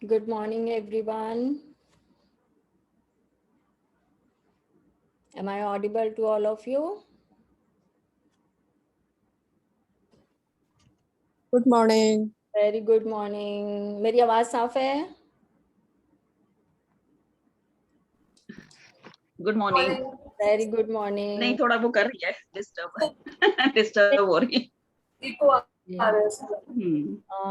Good morning, everyone. Am I audible to all of you? Good morning. Very good morning. मेरी आवाज साफ है? Good morning. Very good morning. नहीं, थोड़ा वो कर रही है डिस्टर्ब हो रही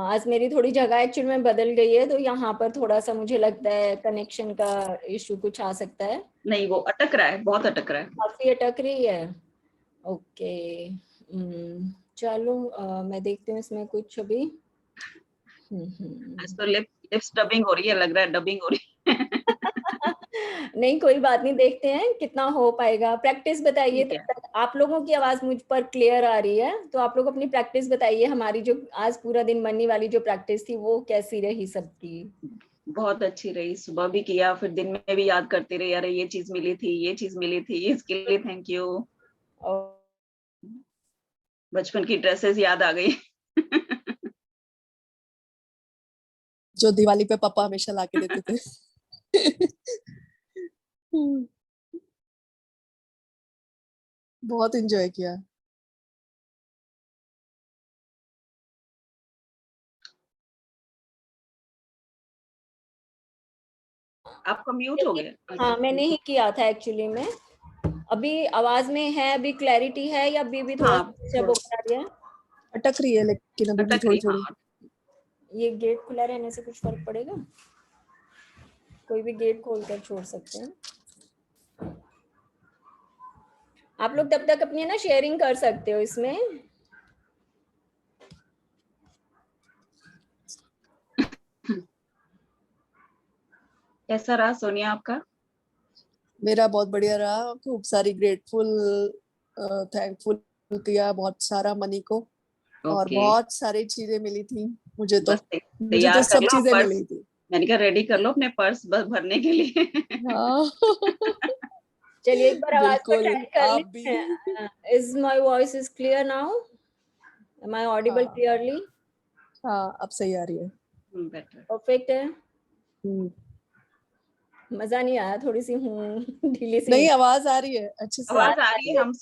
आज मेरी थोड़ी जगह एक्चुअली में बदल गई है, तो यहाँ पर थोड़ा सा मुझे लगता है कनेक्शन का इशू कुछ आ सकता है। नहीं, वो अटक रहा है, बहुत अटक रहा है। काफी अटक रही है। ओके, चलो मैं देखती हूँ इसमें कुछ अभी। आज तो लिप्स डबिंग हो रही है, लग रहा है डबिंग हो रही है। नहीं, कोई बात नहीं, देखते हैं कितना हो पाएगा। प्रैक्टिस बताइए तब तक। आप लोगों की आवाज मुझ पर क्लियर आ रही है, तो आप लोग अपनी प्रैक्टिस बताइए। हमारी जो आज पूरा दिन बनने वाली जो प्रैक्टिस थी वो कैसी रही सबकी? बहुत अच्छी रही। सुबह भी किया, फिर दिन में भी याद करते रहे, अरे ये चीज मिली थी, ये चीज मिली थी, इसके लिए थैंक यू। बचपन की ड्रेसेस याद आ गई। जो दिवाली पे पापा हमेशा लाके देते थे। बहुत एंजॉय किया। आपका म्यूट हो गया। हाँ, मैंने ही किया था एक्चुअली में। अभी आवाज में है, अभी क्लैरिटी है या अभी भी थोड़ा डिस्टर्ब हो रही है? अटक रही है लेकिन अभी भी थोड़ी थोड़ी। ये गेट खुला रहने से कुछ फर्क पड़ेगा? कोई भी गेट खोल कर छोड़ सकते हैं। आप लोग तब तक अपनी ना शेयरिंग कर सकते हो इसमें। कैसा रहा सोनिया आपका? मेरा बहुत बढ़िया रहा। खूब सारी ग्रेटफुल थैंकफुल किया बहुत सारा मनी को। और बहुत सारी चीजें मिली थी मुझे तो सब चीजें मिली थी। मैंने कहा रेडी कर लो अपने पर्स भरने के लिए। हाँ। चलिए एक बार आवाज को बिल्कुल, ट्राई कर आप लेते हैं। Is my voice is clear now? Am I audible clearly? हाँ, अब सही आ रही है। परफेक्ट है। मजा नहीं आया, थोड़ी सी ढीली सी। नहीं, आवाज आ रही है अच्छे से। आवाज आ रही है। हम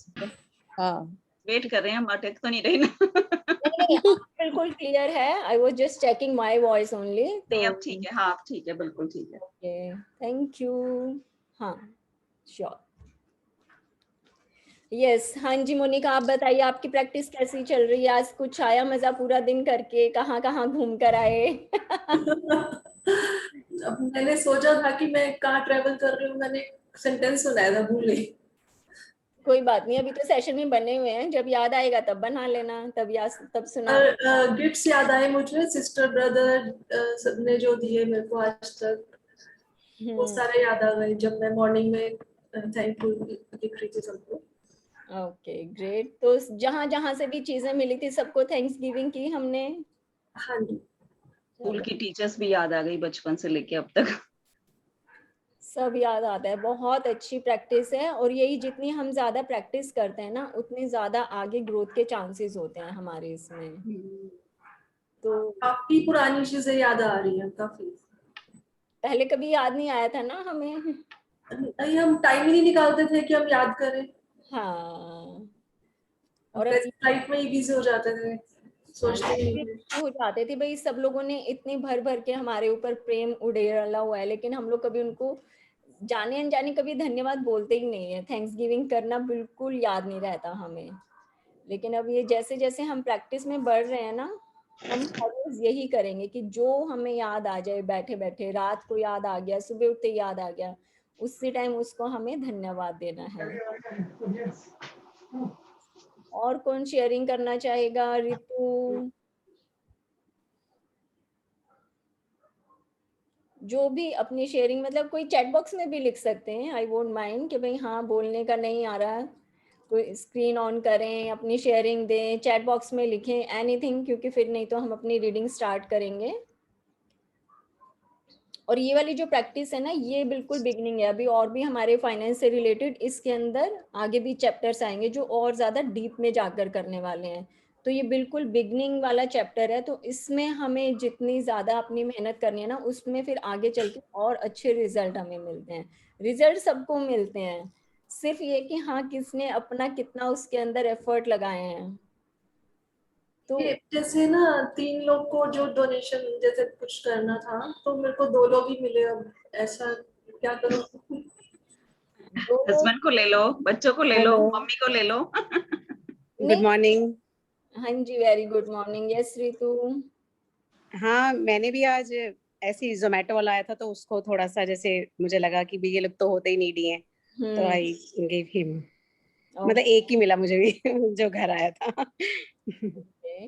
हाँ वेट कर रहे हैं, हम अटक तो नहीं रही ना? नहीं, बिल्कुल क्लियर है। I was just checking my voice only. तो अब ठीक है। हाँ, अब ठीक है, बिल्कुल ठीक है। Okay, thank you. हाँ, श्योर। यस, हाँ जी मोनिका, आप बताइए आपकी प्रैक्टिस कैसी चल रही है? आज कुछ आया मजा पूरा दिन करके? कहाँ कहाँ घूम कर आए? अब मैंने सोचा था कि मैं कहाँ ट्रेवल कर रही हूँ, मैंने सेंटेंस सुनाया था, भूल गई। कोई बात नहीं, अभी तो सेशन में बने हुए हैं, जब याद आएगा तब बना लेना, तब सुना। गिफ्ट्स याद आए मुझे, सिस्टर ब्रदर सबने जो दिए मेरे को आज तक, वो सारे याद आ गए जब मैं मॉर्निंग में थैंकफुल लिख रही थी सबको। Okay, great. तो जहां जहां से भी चीजें मिली थी सबको थैंक्स गिविंग की हमने। हाँ जी। स्कूल की टीचर्स भी याद आ गई बचपन से लेके अब तक। सब याद आता है। बहुत अच्छी प्रैक्टिस है, और यही जितनी हम ज्यादा प्रैक्टिस करते हैं ना, उतनी ज्यादा आगे ग्रोथ के चांसेस होते हैं हमारे इसमें। तो काफी पुरानी चीजें याद आ रही है काफी। पहले कभी याद नहीं आया था ना हमें। हम टाइम ही नहीं निकालते थे कि हम याद करें। हाँ, और लाइफ में ही बिजी हो जाते थे, सोचते ही हो जाते थे। भाई सब लोगों ने इतनी भर भर के हमारे ऊपर प्रेम उड़ेला हुआ है, लेकिन हम लोग कभी उनको जाने अनजाने कभी धन्यवाद बोलते ही नहीं है। थैंक्स गिविंग करना बिल्कुल याद नहीं रहता हमें। लेकिन अब ये जैसे जैसे हम प्रैक्टिस में बढ़ रहे हैं ना, हम रोज यही करेंगे कि जो हमें याद आ जाए, बैठे बैठे रात को याद आ गया, सुबह उठते याद आ गया, उसी टाइम उसको हमें धन्यवाद देना है। और कौन शेयरिंग करना चाहेगा? रितु, जो भी अपनी शेयरिंग, मतलब कोई चैट बॉक्स में भी लिख सकते हैं, आई वोंट माइंड कि भाई हाँ बोलने का नहीं आ रहा, कोई स्क्रीन ऑन करें, अपनी शेयरिंग दें, चैट बॉक्स में लिखें एनीथिंग, क्योंकि फिर नहीं तो हम अपनी रीडिंग स्टार्ट करेंगे। और ये वाली जो प्रैक्टिस है ना, ये बिल्कुल बिगनिंग है। अभी और भी हमारे फाइनेंस से रिलेटेड इसके अंदर आगे भी चैप्टर्स आएंगे जो और ज़्यादा डीप में जाकर करने वाले हैं। तो ये बिल्कुल बिगनिंग वाला चैप्टर है, तो इसमें हमें जितनी ज्यादा अपनी मेहनत करनी है ना, उसमें फिर आगे चल के और अच्छे रिजल्ट हमें मिलते हैं। रिजल्ट सबको मिलते हैं, सिर्फ ये कि हाँ किसने अपना कितना उसके अंदर एफर्ट लगाए हैं। तो ये जैसे ना 3 लोग को जो डोनेशन जैसे कुछ करना था, तो मेरे को 2 लोग ही मिले, अब ऐसा क्या करूं? दो लोग। हस्बैंड को ले लो, बच्चों को ले लो, हेलो, मम्मी को ले लो। गुड नहीं, मॉर्निंग। हाँ जी, very good morning. Yes Ritu. हाँ, मैंने भी आज ऐसे ही जोमेटो वाला आया था, तो उसको थोड़ा सा जैसे मुझे लगा कि भी ये लोग तो होते ही नीडी हैं, तो आई गिव हिम। मतलब एक ही मिला मुझे भी जो घर आया था। ओके,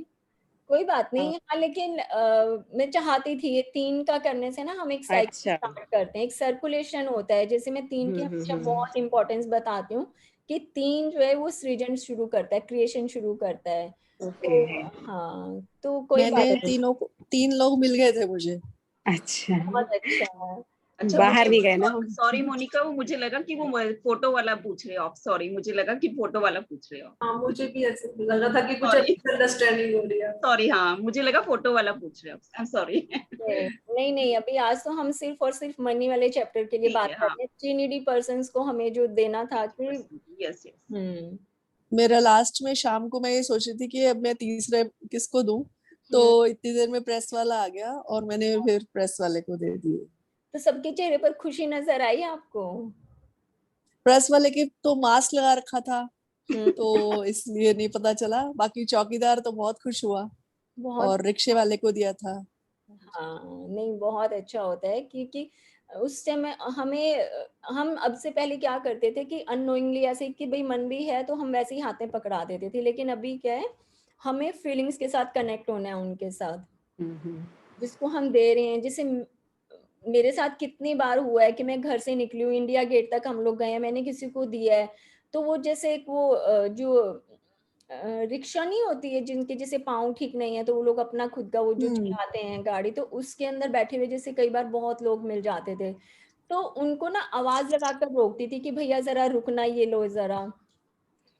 कोई बात नहीं। हाँ, हाँ लेकिन मैं चाहती थी ये 3 का करने से ना हम एक साइकिल अच्छा। स्टार्ट करते हैं, एक सर्कुलेशन होता है। जैसे मैं 3 की हमेशा बहुत इंपॉर्टेंस बताती हूँ कि 3 जो है वो सृजन शुरू करता है, क्रिएशन शुरू करता है। ओके। तो हाँ, तो कोई मैंने बात नहीं। तीनों को 3 लोग मिल गए थे मुझे। अच्छा, बहुत अच्छा है। अच्छा, तो बाहर मुझे नहीं गए ना। सॉरी मोनिका, वो मुझे लगा कि वो फोटो वाला पूछ रहे हो आप। सॉरी, मुझे लगा कि फोटो वाला पूछ रहे हो। हाँ, मुझे भी ऐसे लगा था कि कुछ सॉरी मिसअंडरस्टैंडिंग हो रही है। सॉरी, हाँ मुझे लगा फोटो वाला पूछ रहे हो। I am sorry. नहीं नहीं, अभी आज तो हम सिर्फ और सिर्फ मनी वाले चैप्टर के लिए ठीक बात है, कर हाँ। रहे हैं। 3 नीडी पर्सन्स को हमें जो देना था कि यस यस। हम्म मेरा लास्ट में शाम को मैं ये सोच रही थी कि अब मैं तीसरे किसको दूं, तो हम्म इतनी देर में प्रेस वाला आ गया और मैंने फिर प्रेस वाले को दे दिए। तो सबके चेहरे पर खुशी नजर आई आपको? प्रेस वाले के तो मास्क लगा रखा था, हम्म तो इसलिए नहीं पता चला। बाकी चौकीदार तो बहुत खुश हुआ बहुत। और रिक्शे वाले को दिया था। हाँ नहीं, बहुत अच्छा होता है क्योंकि उस टाइम हमें हम अब से पहले क्या करते थे कि अननोइंगली ऐसे कि भाई मन भी है तो हम वैसे ही हाथ में पकड़ा देते थे, लेकिन अभी क्या है, हमें फीलिंग्स के साथ कनेक्ट होना है उनके साथ जिसको हम दे रहे हैं। जैसे मेरे साथ कितनी बार हुआ है कि मैं घर से निकली हूँ, इंडिया गेट तक हम लोग गए हैं, मैंने किसी को दिया है, तो वो जैसे एक वो जो रिक्शा नहीं होती है जिनके जैसे पाँव ठीक नहीं है, तो वो लोग अपना खुद का वो जो हम्म। चलाते हैं गाड़ी, तो उसके अंदर बैठे हुए जैसे कई बार बहुत लोग मिल जाते थे, तो उनको ना आवाज लगाकर रोकती थी कि भैया जरा रुकना, ये लो जरा।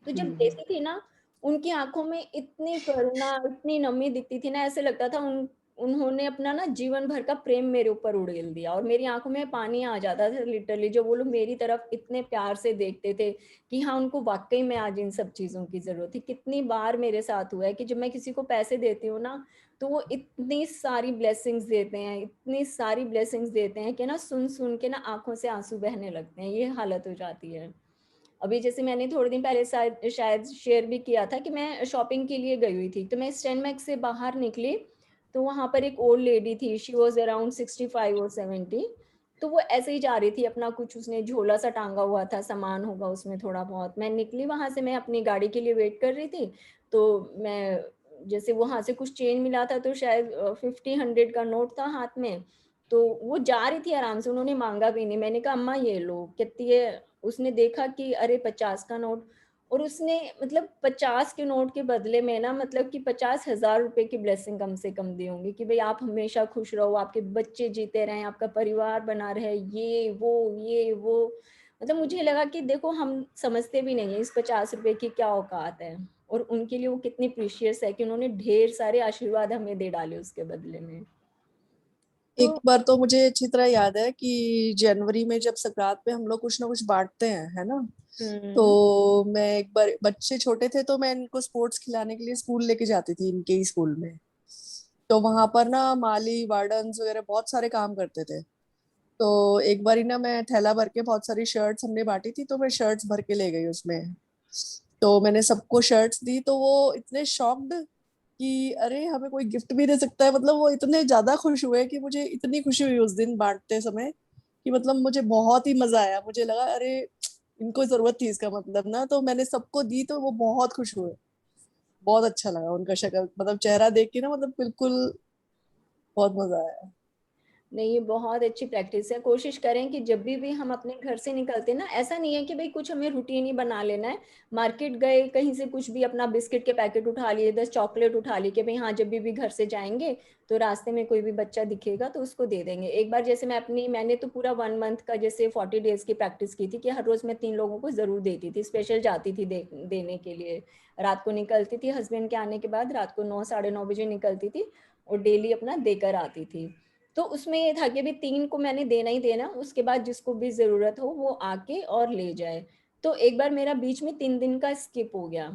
तो जब देती थी ना, उनकी आंखों में इतनी करुणा, इतनी नमी दिखती थी ना, ऐसे लगता था उन्होंने अपना ना जीवन भर का प्रेम मेरे ऊपर उड़ेल दिया, और मेरी आंखों में पानी आ जाता था लिटरली, जो वो लोग मेरी तरफ इतने प्यार से देखते थे कि हाँ उनको वाकई में आज इन सब चीजों की जरूरत थी। कितनी बार मेरे साथ हुआ है कि जब मैं किसी को पैसे देती हूँ ना, तो वो इतनी सारी ब्लेसिंग्स देते हैं, इतनी सारी ब्लेसिंग्स देते हैं कि ना सुन सुन के ना आंखों से आंसू बहने लगते हैं, ये हालत हो जाती है। अभी जैसे मैंने थोड़े दिन पहले शायद शेयर भी किया था कि मैं शॉपिंग के लिए गई हुई थी, तो मैं स्टैंड मैक्स से बाहर निकली, तो वहां पर एक ओल्ड लेडी थी, शी वॉज अराउंड 65 और 70। तो वो ऐसे ही जा रही थी अपना, कुछ उसने झोला सा टांगा हुआ था, सामान होगा उसमें थोड़ा बहुत। मैं निकली वहां से, मैं अपनी गाड़ी के लिए वेट कर रही थी, तो मैं जैसे वहां से कुछ चेंज मिला था, तो शायद 50 100 का नोट था हाथ में, तो वो जा रही थी आराम से, उन्होंने मांगा भी नहीं। मैंने कहा अम्मा ये लो, कहती है, उसने देखा कि अरे 50 का नोट, और उसने मतलब 50 के नोट के बदले में ना मतलब कि 50,000 रुपए की ब्लेसिंग कम से कम दी होंगी कि भाई आप हमेशा खुश रहो, आपके बच्चे जीते रहें, आपका परिवार बना रहे, ये वो। मतलब मुझे लगा कि देखो हम समझते भी नहीं है इस 50 रुपए की क्या औकात है, और उनके लिए वो कितनी प्रीशियस है कि उन्होंने ढेर सारे आशीर्वाद हमें दे डाले उसके बदले में। तो एक बार तो मुझे अच्छी तरह याद है कि जनवरी में जब संक्रांत पे हम लोग कुछ ना कुछ बांटते हैं, है ना। हम्म तो मैं एक बार, बच्चे छोटे थे तो मैं इनको स्पोर्ट्स खिलाने के लिए स्कूल लेके जाती थी, इनके ही स्कूल में। तो वहां पर ना माली वार्डन्स वगैरह बहुत सारे काम करते थे। तो एक बारी ना मैं थैला भर के, बहुत सारी शर्ट्स हमने बांटी थी, तो मैं शर्ट्स भर के ले गई उसमें। तो मैंने सबको शर्ट्स दी, तो वो इतने शॉक्ड कि अरे हमें कोई गिफ्ट भी दे सकता है। मतलब वो इतने ज्यादा खुश हुए कि मुझे इतनी खुशी हुई उस दिन बांटते समय कि मतलब मुझे बहुत ही मजा आया। मुझे लगा अरे इनको जरूरत थी इसका मतलब ना, तो मैंने सबको दी, तो वो बहुत खुश हुए। बहुत अच्छा लगा उनका शक्ल, मतलब चेहरा देख के ना, मतलब बिल्कुल बहुत मजा आया। नहीं, ये बहुत अच्छी प्रैक्टिस है। कोशिश करें कि जब भी हम अपने घर से निकलते ना, ऐसा नहीं है कि भाई कुछ हमें रूटीन ही बना लेना है। मार्केट गए, कहीं से कुछ भी अपना बिस्किट के पैकेट उठा लिए, 10 चॉकलेट उठा ली कि भाई हाँ जब भी घर से जाएंगे तो रास्ते में कोई भी बच्चा दिखेगा तो उसको दे देंगे। एक बार जैसे मैंने तो पूरा 1 मंथ का जैसे 40 डेज की प्रैक्टिस की थी कि हर रोज मैं 3 लोगों को जरूर देती थी, स्पेशल जाती थी देने के लिए। रात को निकलती थी, हस्बैंड के आने के बाद रात को 9 साढ़े 9 बजे निकलती थी और डेली अपना देकर आती थी। तो उसमें ये था कि भी 3 को मैंने देना ही देना, उसके बाद जिसको भी जरूरत हो वो आके और ले जाए। तो एक बार मेरा बीच में 3 दिन का स्किप हो गया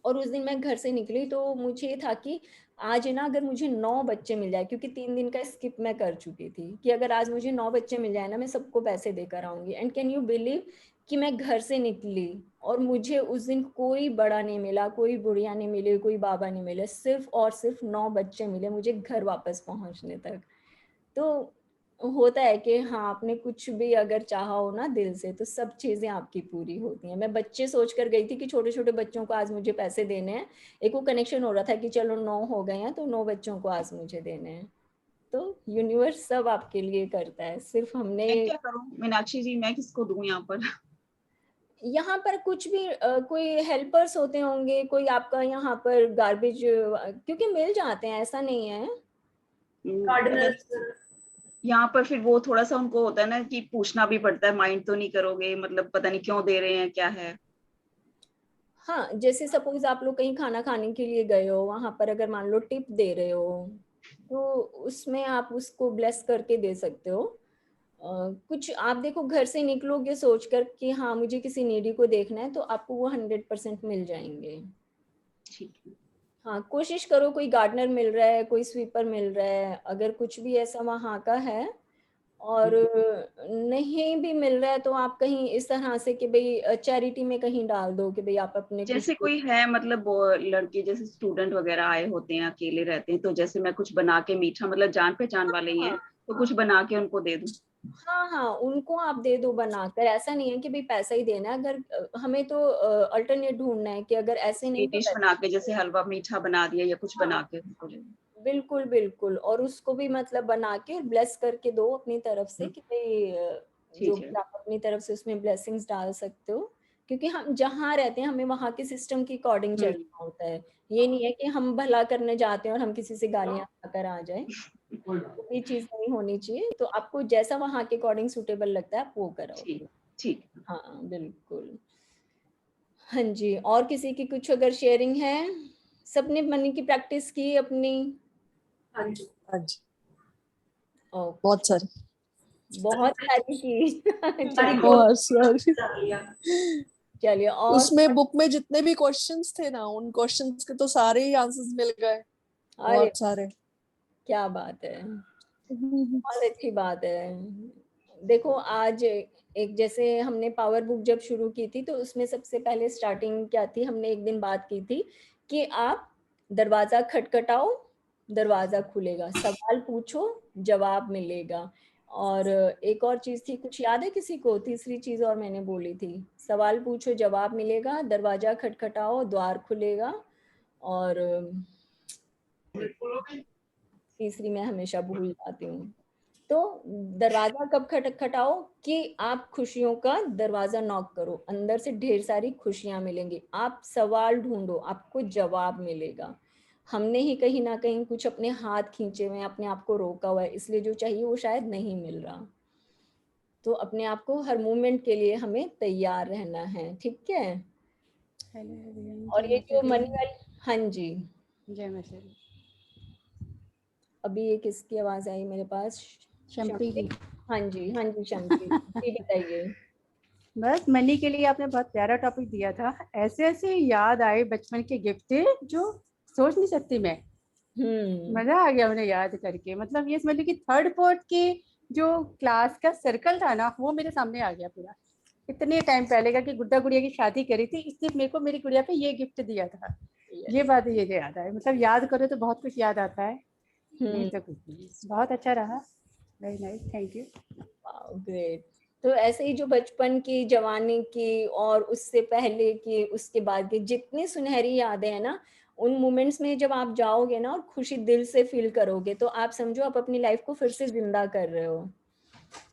और उस दिन मैं घर से निकली तो मुझे ये था कि आज ना अगर मुझे 9 बच्चे मिल जाए, क्योंकि 3 दिन का स्किप मैं कर चुकी थी, कि अगर आज मुझे 9 बच्चे मिल जाए ना मैं सबको पैसे देकर आऊंगी। एंड कैन यू बिलीव कि मैं घर से निकली और मुझे उस दिन कोई बड़ा नहीं मिला, कोई बुढ़िया नहीं मिली, कोई बाबा नहीं मिले, सिर्फ और सिर्फ 9 बच्चे मिले मुझे घर वापस पहुंचने तक। तो होता है कि हाँ आपने कुछ भी अगर चाहा हो ना दिल से तो सब चीजें आपकी पूरी होती हैं। मैं बच्चे सोच कर गई थी कि छोटे छोटे बच्चों को आज मुझे पैसे देने हैं। एक वो कनेक्शन हो रहा था कि चलो 9 हो गए हैं तो 9 बच्चों को आज मुझे देने हैं। तो यूनिवर्स सब आपके लिए करता है, सिर्फ हमने। मैं क्या करूं मीनाक्षी जी, मैं किसको दूं यहाँ पर? यहाँ पर कुछ भी कोई हेल्पर्स होते होंगे, कोई आपका यहाँ पर गार्बेज क्योंकि मिल जाते हैं, ऐसा नहीं है। अगर गार्डनर्स। यहाँ पर फिर वो थोड़ा सा उनको होता है ना कि पूछना भी पड़ता है, माइंड तो नहीं करोगे, मतलब पता नहीं क्यों दे रहे हैं, क्या है। हाँ जैसे सपोज आप लोग कहीं खाना खाने के लिए गए हो, वहां पर अगर मान लो टिप दे रहे हो तो उसमें आप उसको ब्लेस करके दे सकते हो। कुछ आप देखो घर से निकलोगे सोचकर कि हाँ मुझे किसी नीडी को देखना है तो आपको वो 100% मिल जाएंगे। ठीक है। हाँ कोशिश करो, कोई गार्डनर मिल रहा है, कोई स्वीपर मिल रहा है, अगर कुछ भी ऐसा वहाँ का है। और नहीं भी मिल रहा है तो आप कहीं इस तरह से कि भाई चैरिटी में कहीं डाल दो कि भाई आप अपने कुछ। जैसे कोई है मतलब वो लड़के जैसे स्टूडेंट वगैरह आए होते हैं, अकेले रहते हैं, तो जैसे मैं कुछ बना के मीठा, मतलब जान पहचान वाले ही हैं, तो कुछ बना के उनको दे दूं? हाँ हाँ उनको आप दे दो बनाकर, ऐसा नहीं है कि भाई पैसा ही देना है। अगर हमें तो अल्टरनेट ढूंढना है कि अगर ऐसे नहीं स्वीट तो डिश बना वैसे। के, जैसे हलवा मीठा बना दिया या कुछ हाँ बना के उनको दे दूं। बिल्कुल बिल्कुल, और उसको भी मतलब बना के ब्लेस करके दो अपनी तरफ से कि भाई जो ठीक है। भी आप अपनी तरफ से उसमें ब्लेसिंग्स डाल सकते हो। क्योंकि हम जहाँ रहते हैं हमें वहाँ के सिस्टम के अकॉर्डिंग चलना होता है। ये नहीं है कि हम भला करने जाते हैं और हम किसी से गालियां खाकर आ जाए, वो भी चीज नहीं होनी चाहिए। तो आपको जैसा वहाँ के अकॉर्डिंग सूटेबल लगता है आप वो करो। ठीक। ठीक। हाँ बिल्कुल। हाँ जी, और किसी की कुछ अगर शेयरिंग है? सबने मनी की प्रैक्टिस की अपनी? हाँ जी। हाँ जी, ओके, बहुत सारी। बहुत सारी की सारी चलिए। गोल बहुत सारी। डाल लिया। चलिए और उसमें बुक में जितने भी क्वेश्चंस थे ना, उन क्वेश्चंस के तो सारे ही आंसर्स मिल गए, अरे बहुत सारे। क्या बात है, बहुत अच्छी बात है। देखो आज एक जैसे हमने पावर बुक जब शुरू की थी तो उसमें सबसे पहले स्टार्टिंग क्या थी, हमने एक दिन बात की थी कि आप दरवाजा खटखटाओ दरवाजा खुलेगा, सवाल पूछो जवाब मिलेगा। और एक और चीज थी, कुछ याद है किसी को? तीसरी चीज और मैंने बोली थी, सवाल पूछो जवाब मिलेगा, दरवाजा खटखटाओ द्वार खुलेगा, और तीसरी मैं हमेशा भूल जाती हूँ। तो दरवाजा कब खटखटाओ कि आप खुशियों का दरवाजा नॉक करो, अंदर से ढेर सारी खुशियां मिलेंगी। आप सवाल ढूंढो आपको जवाब मिलेगा। हमने ही कहीं ना कहीं कुछ अपने हाथ खींचे हुए हैं, अपने आप को रोका हुआ है, इसलिए जो चाहिए वो शायद नहीं मिल रहा। तो अपने आप को हर मोमेंट के लिए हमें तैयार रहना है, ठीक है? हेलो एवरीवन, और जय ये माता जो दी। मनी वाली, हाँ जी, जय माता दी। अभी ये किसकी आवाज आई मेरे पास? शम्पी शम्पी। की। हाँ जी हाँ जी शम्पी जी बताइए। बस मनी के लिए आपने बहुत प्यारा टॉपिक दिया था। ऐसे ऐसे याद आए बचपन के गिफ्ट जो सोच नहीं सकती मैं। मजा आ गया उन्हें याद करके। मतलब ये समझ लो कि थर्ड फोर्थ के जो क्लास का सर्कल था ना, वो मेरे सामने आ गया पूरा। इतने टाइम पहले का कि गुड्डा गुड़िया की शादी करी थी, इसलिए मेरे को मेरी गुड़िया पे ये गिफ्ट दिया था। ये बात ये याद आए। मतलब याद करो तो बहुत कुछ याद आता है, नहीं तो कुछ नहीं। बहुत अच्छा रहा। Very nice, thank you. Great. तो ऐसे ही जो बचपन की, जवानी की और उससे पहले की, उसके बाद की जितनी सुनहरी यादें हैं ना, उन मोमेंट्स में जब आप जाओगे ना और खुशी दिल से फील करोगे तो आप समझो आप अपनी लाइफ को फिर से जिंदा कर रहे हो।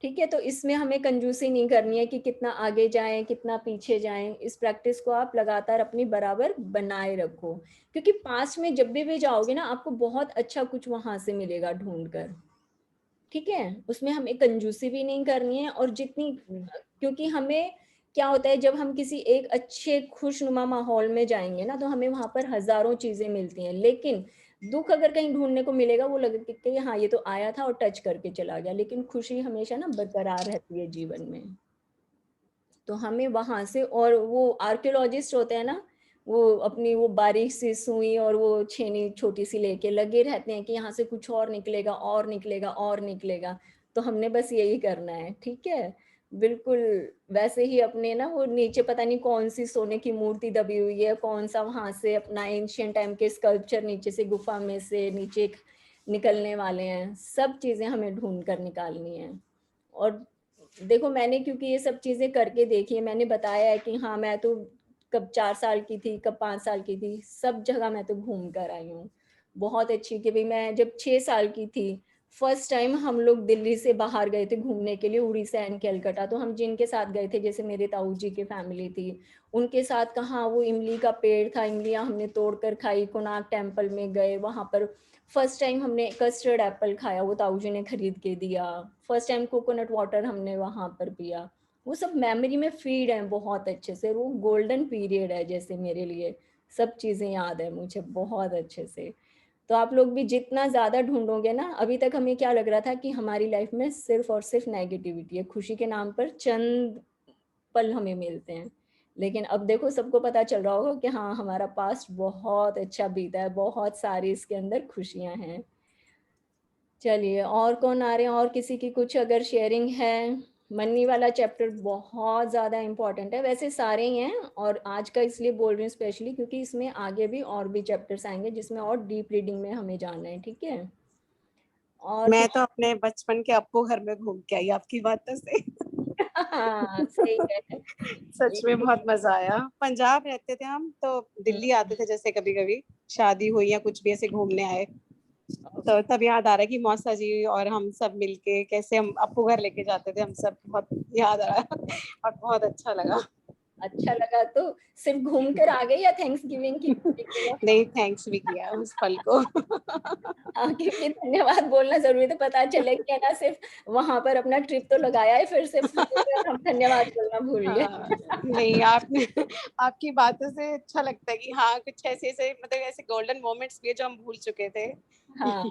ठीक है, तो इसमें हमें कंजूसी नहीं करनी है कि कितना आगे जाएं कितना पीछे जाएं। इस प्रैक्टिस को आप लगातार अपनी बराबर बनाए रखो, क्योंकि पास्ट में जब भी जाओगे ना आपको बहुत अच्छा कुछ वहां से मिलेगा ढूंढ कर। ठीक है, उसमें हमें कंजूसी भी नहीं करनी है, और जितनी, क्योंकि हमें क्या होता है जब हम किसी एक अच्छे खुशनुमा माहौल में जाएंगे ना तो हमें वहां पर हजारों चीजें मिलती हैं, लेकिन दुख अगर कहीं ढूंढने को मिलेगा वो लगेगा कि हाँ ये तो आया था और टच करके चला गया, लेकिन खुशी हमेशा ना बरकरार रहती है जीवन में। तो हमें वहां से, और वो आर्कियोलॉजिस्ट होते हैं ना, वो अपनी वो बारीक सी सुई और वो छेनी छोटी सी लेके लगे रहते हैं कि यहाँ से कुछ और निकलेगा और निकलेगा और निकलेगा। तो हमने बस यही करना है। ठीक है, बिल्कुल वैसे ही अपने ना वो नीचे पता नहीं कौन सी सोने की मूर्ति दबी हुई है, कौन सा वहां से अपना एंशियंट टाइम के स्कल्पचर नीचे से गुफा में से नीचे निकलने वाले हैं, सब चीजें हमें ढूंढ कर निकालनी है। और देखो मैंने क्योंकि ये सब चीजें करके देखी है, मैंने बताया है कि हाँ मैं तो कब 4 साल की थी कब 5 साल की थी, सब जगह मैं तो घूम कर आई हूँ बहुत अच्छी। कि भाई मैं जब 6 साल की थी फर्स्ट टाइम हम लोग दिल्ली से बाहर गए थे घूमने के लिए, उड़ीसा एंड कलकत्ता। तो हम जिनके साथ गए थे, जैसे मेरे ताऊ जी की फैमिली थी, उनके साथ कहाँ वो इमली का पेड़ था, इमलियाँ हमने तोड़ कर खाई, कोणार्क टेम्पल में गए, वहां पर फर्स्ट टाइम हमने कस्टर्ड एप्पल खाया, वो ताऊ जी ने खरीद के दिया। फर्स्ट टाइम कोकोनट वाटर हमने वहां पर पिया। वो सब मेमोरी में फीड है बहुत अच्छे से, वो गोल्डन पीरियड है जैसे मेरे लिए, सब चीजें याद है मुझे बहुत अच्छे से। तो आप लोग भी जितना ज्यादा ढूंढोगे ना, अभी तक हमें क्या लग रहा था कि हमारी लाइफ में सिर्फ और सिर्फ नेगेटिविटी है, खुशी के नाम पर चंद पल हमें मिलते हैं, लेकिन अब देखो सबको पता चल रहा होगा कि हाँ हमारा पास्ट बहुत अच्छा बीता है, बहुत सारी इसके अंदर खुशियां हैं। चलिए और कौन आ रहे हैं, और किसी की कुछ अगर शेयरिंग है। मनी वाला चैप्टर बहुत ज़्यादा इम्पोर्टेंट है, वैसे सारे ही हैं, और आज का इसलिए बोल रही हूँ स्पेशली क्योंकि इसमें आगे भी और भी चैप्टर्स आएंगे जिसमें और डीप रीडिंग में हमें जाना है। ठीक है, और मैं तो अपने बचपन के अप्पू घर में घूम के आई आपकी बातों से। हाँ सही है। सच में बहुत मजा आया। पंजाब रहते थे हम, तो दिल्ली आते थे जैसे कभी कभी शादी हुई या कुछ भी ऐसे घूमने आए, तो तब याद आ रहा है कि मौसा जी और हम सब मिलके कैसे हम अप्पू घर लेके जाते थे, हम सब बहुत याद आ रहा है और बहुत अच्छा लगा। अच्छा लगा तो सिर्फ घूम कर आ गए या थैंक्स गिविंग की किया? नहीं, थैंक्स भी किया उस पल को। हाँ, क्योंकि धन्यवाद बोलना जरूरी था, पता चले कि ना सिर्फ वहां पर अपना ट्रिप तो लगाया है फिर से हम धन्यवाद बोलना भूल गए। हाँ, नहीं आपने आपकी बातों से अच्छा लगता है कि हाँ कुछ ऐसे ऐसे मतलब ऐसे गोल्डन मोमेंट्स भी है जो हम भूल चुके थे। हाँ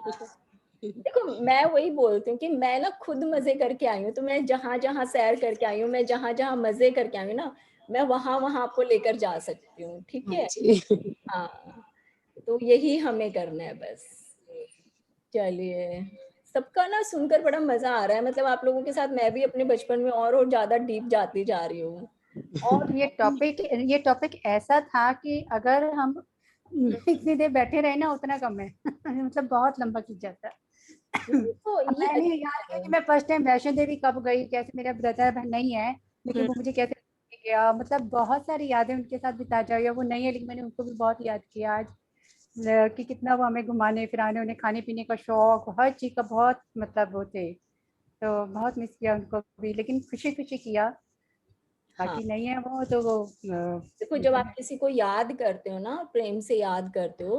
देखो मैं वही बोलती हूँ कि मैं ना खुद मजे करके आई हूँ, तो मैं जहां जहां सैर करके आई हूँ, मैं जहां जहां मजे करके आई हूँ ना, मैं वहां वहां आपको लेकर जा सकती हूँ। ठीक हाँ है, जी। हाँ तो यही हमें करना है बस। चलिए, सबका ना सुनकर बड़ा मजा आ रहा है, मतलब आप लोगों के साथ मैं भी अपने बचपन में और ज्यादा डीप जाती जा रही हूँ। और ये टॉपिक ऐसा था कि अगर हम इतनी देर बैठे रहे ना उतना कम है। मतलब बहुत लंबा खिंच जाता है। तो अब ये मैंने याद किया कि मैं फर्स्ट टाइम वैष्णो देवी कब गई, कैसे मेरा ब्रदर बहन नहीं है लेकिन वो मुझे कैसे लेके गया, मतलब बहुत सारी यादें उनके साथ बिता जाए। वो नहीं है लेकिन मैंने उनको भी बहुत याद किया आज, कि कितना वो हमें घुमाने फिराने, उन्हें खाने पीने का शौक, हर चीज का बहुत मतलब वो थे। तो बहुत मिस किया उनको भी, लेकिन खुशी खुशी किया। हाँ बाकी नहीं है वो तो वो देखो जब आप किसी को याद करते हो ना, प्रेम से याद करते हो,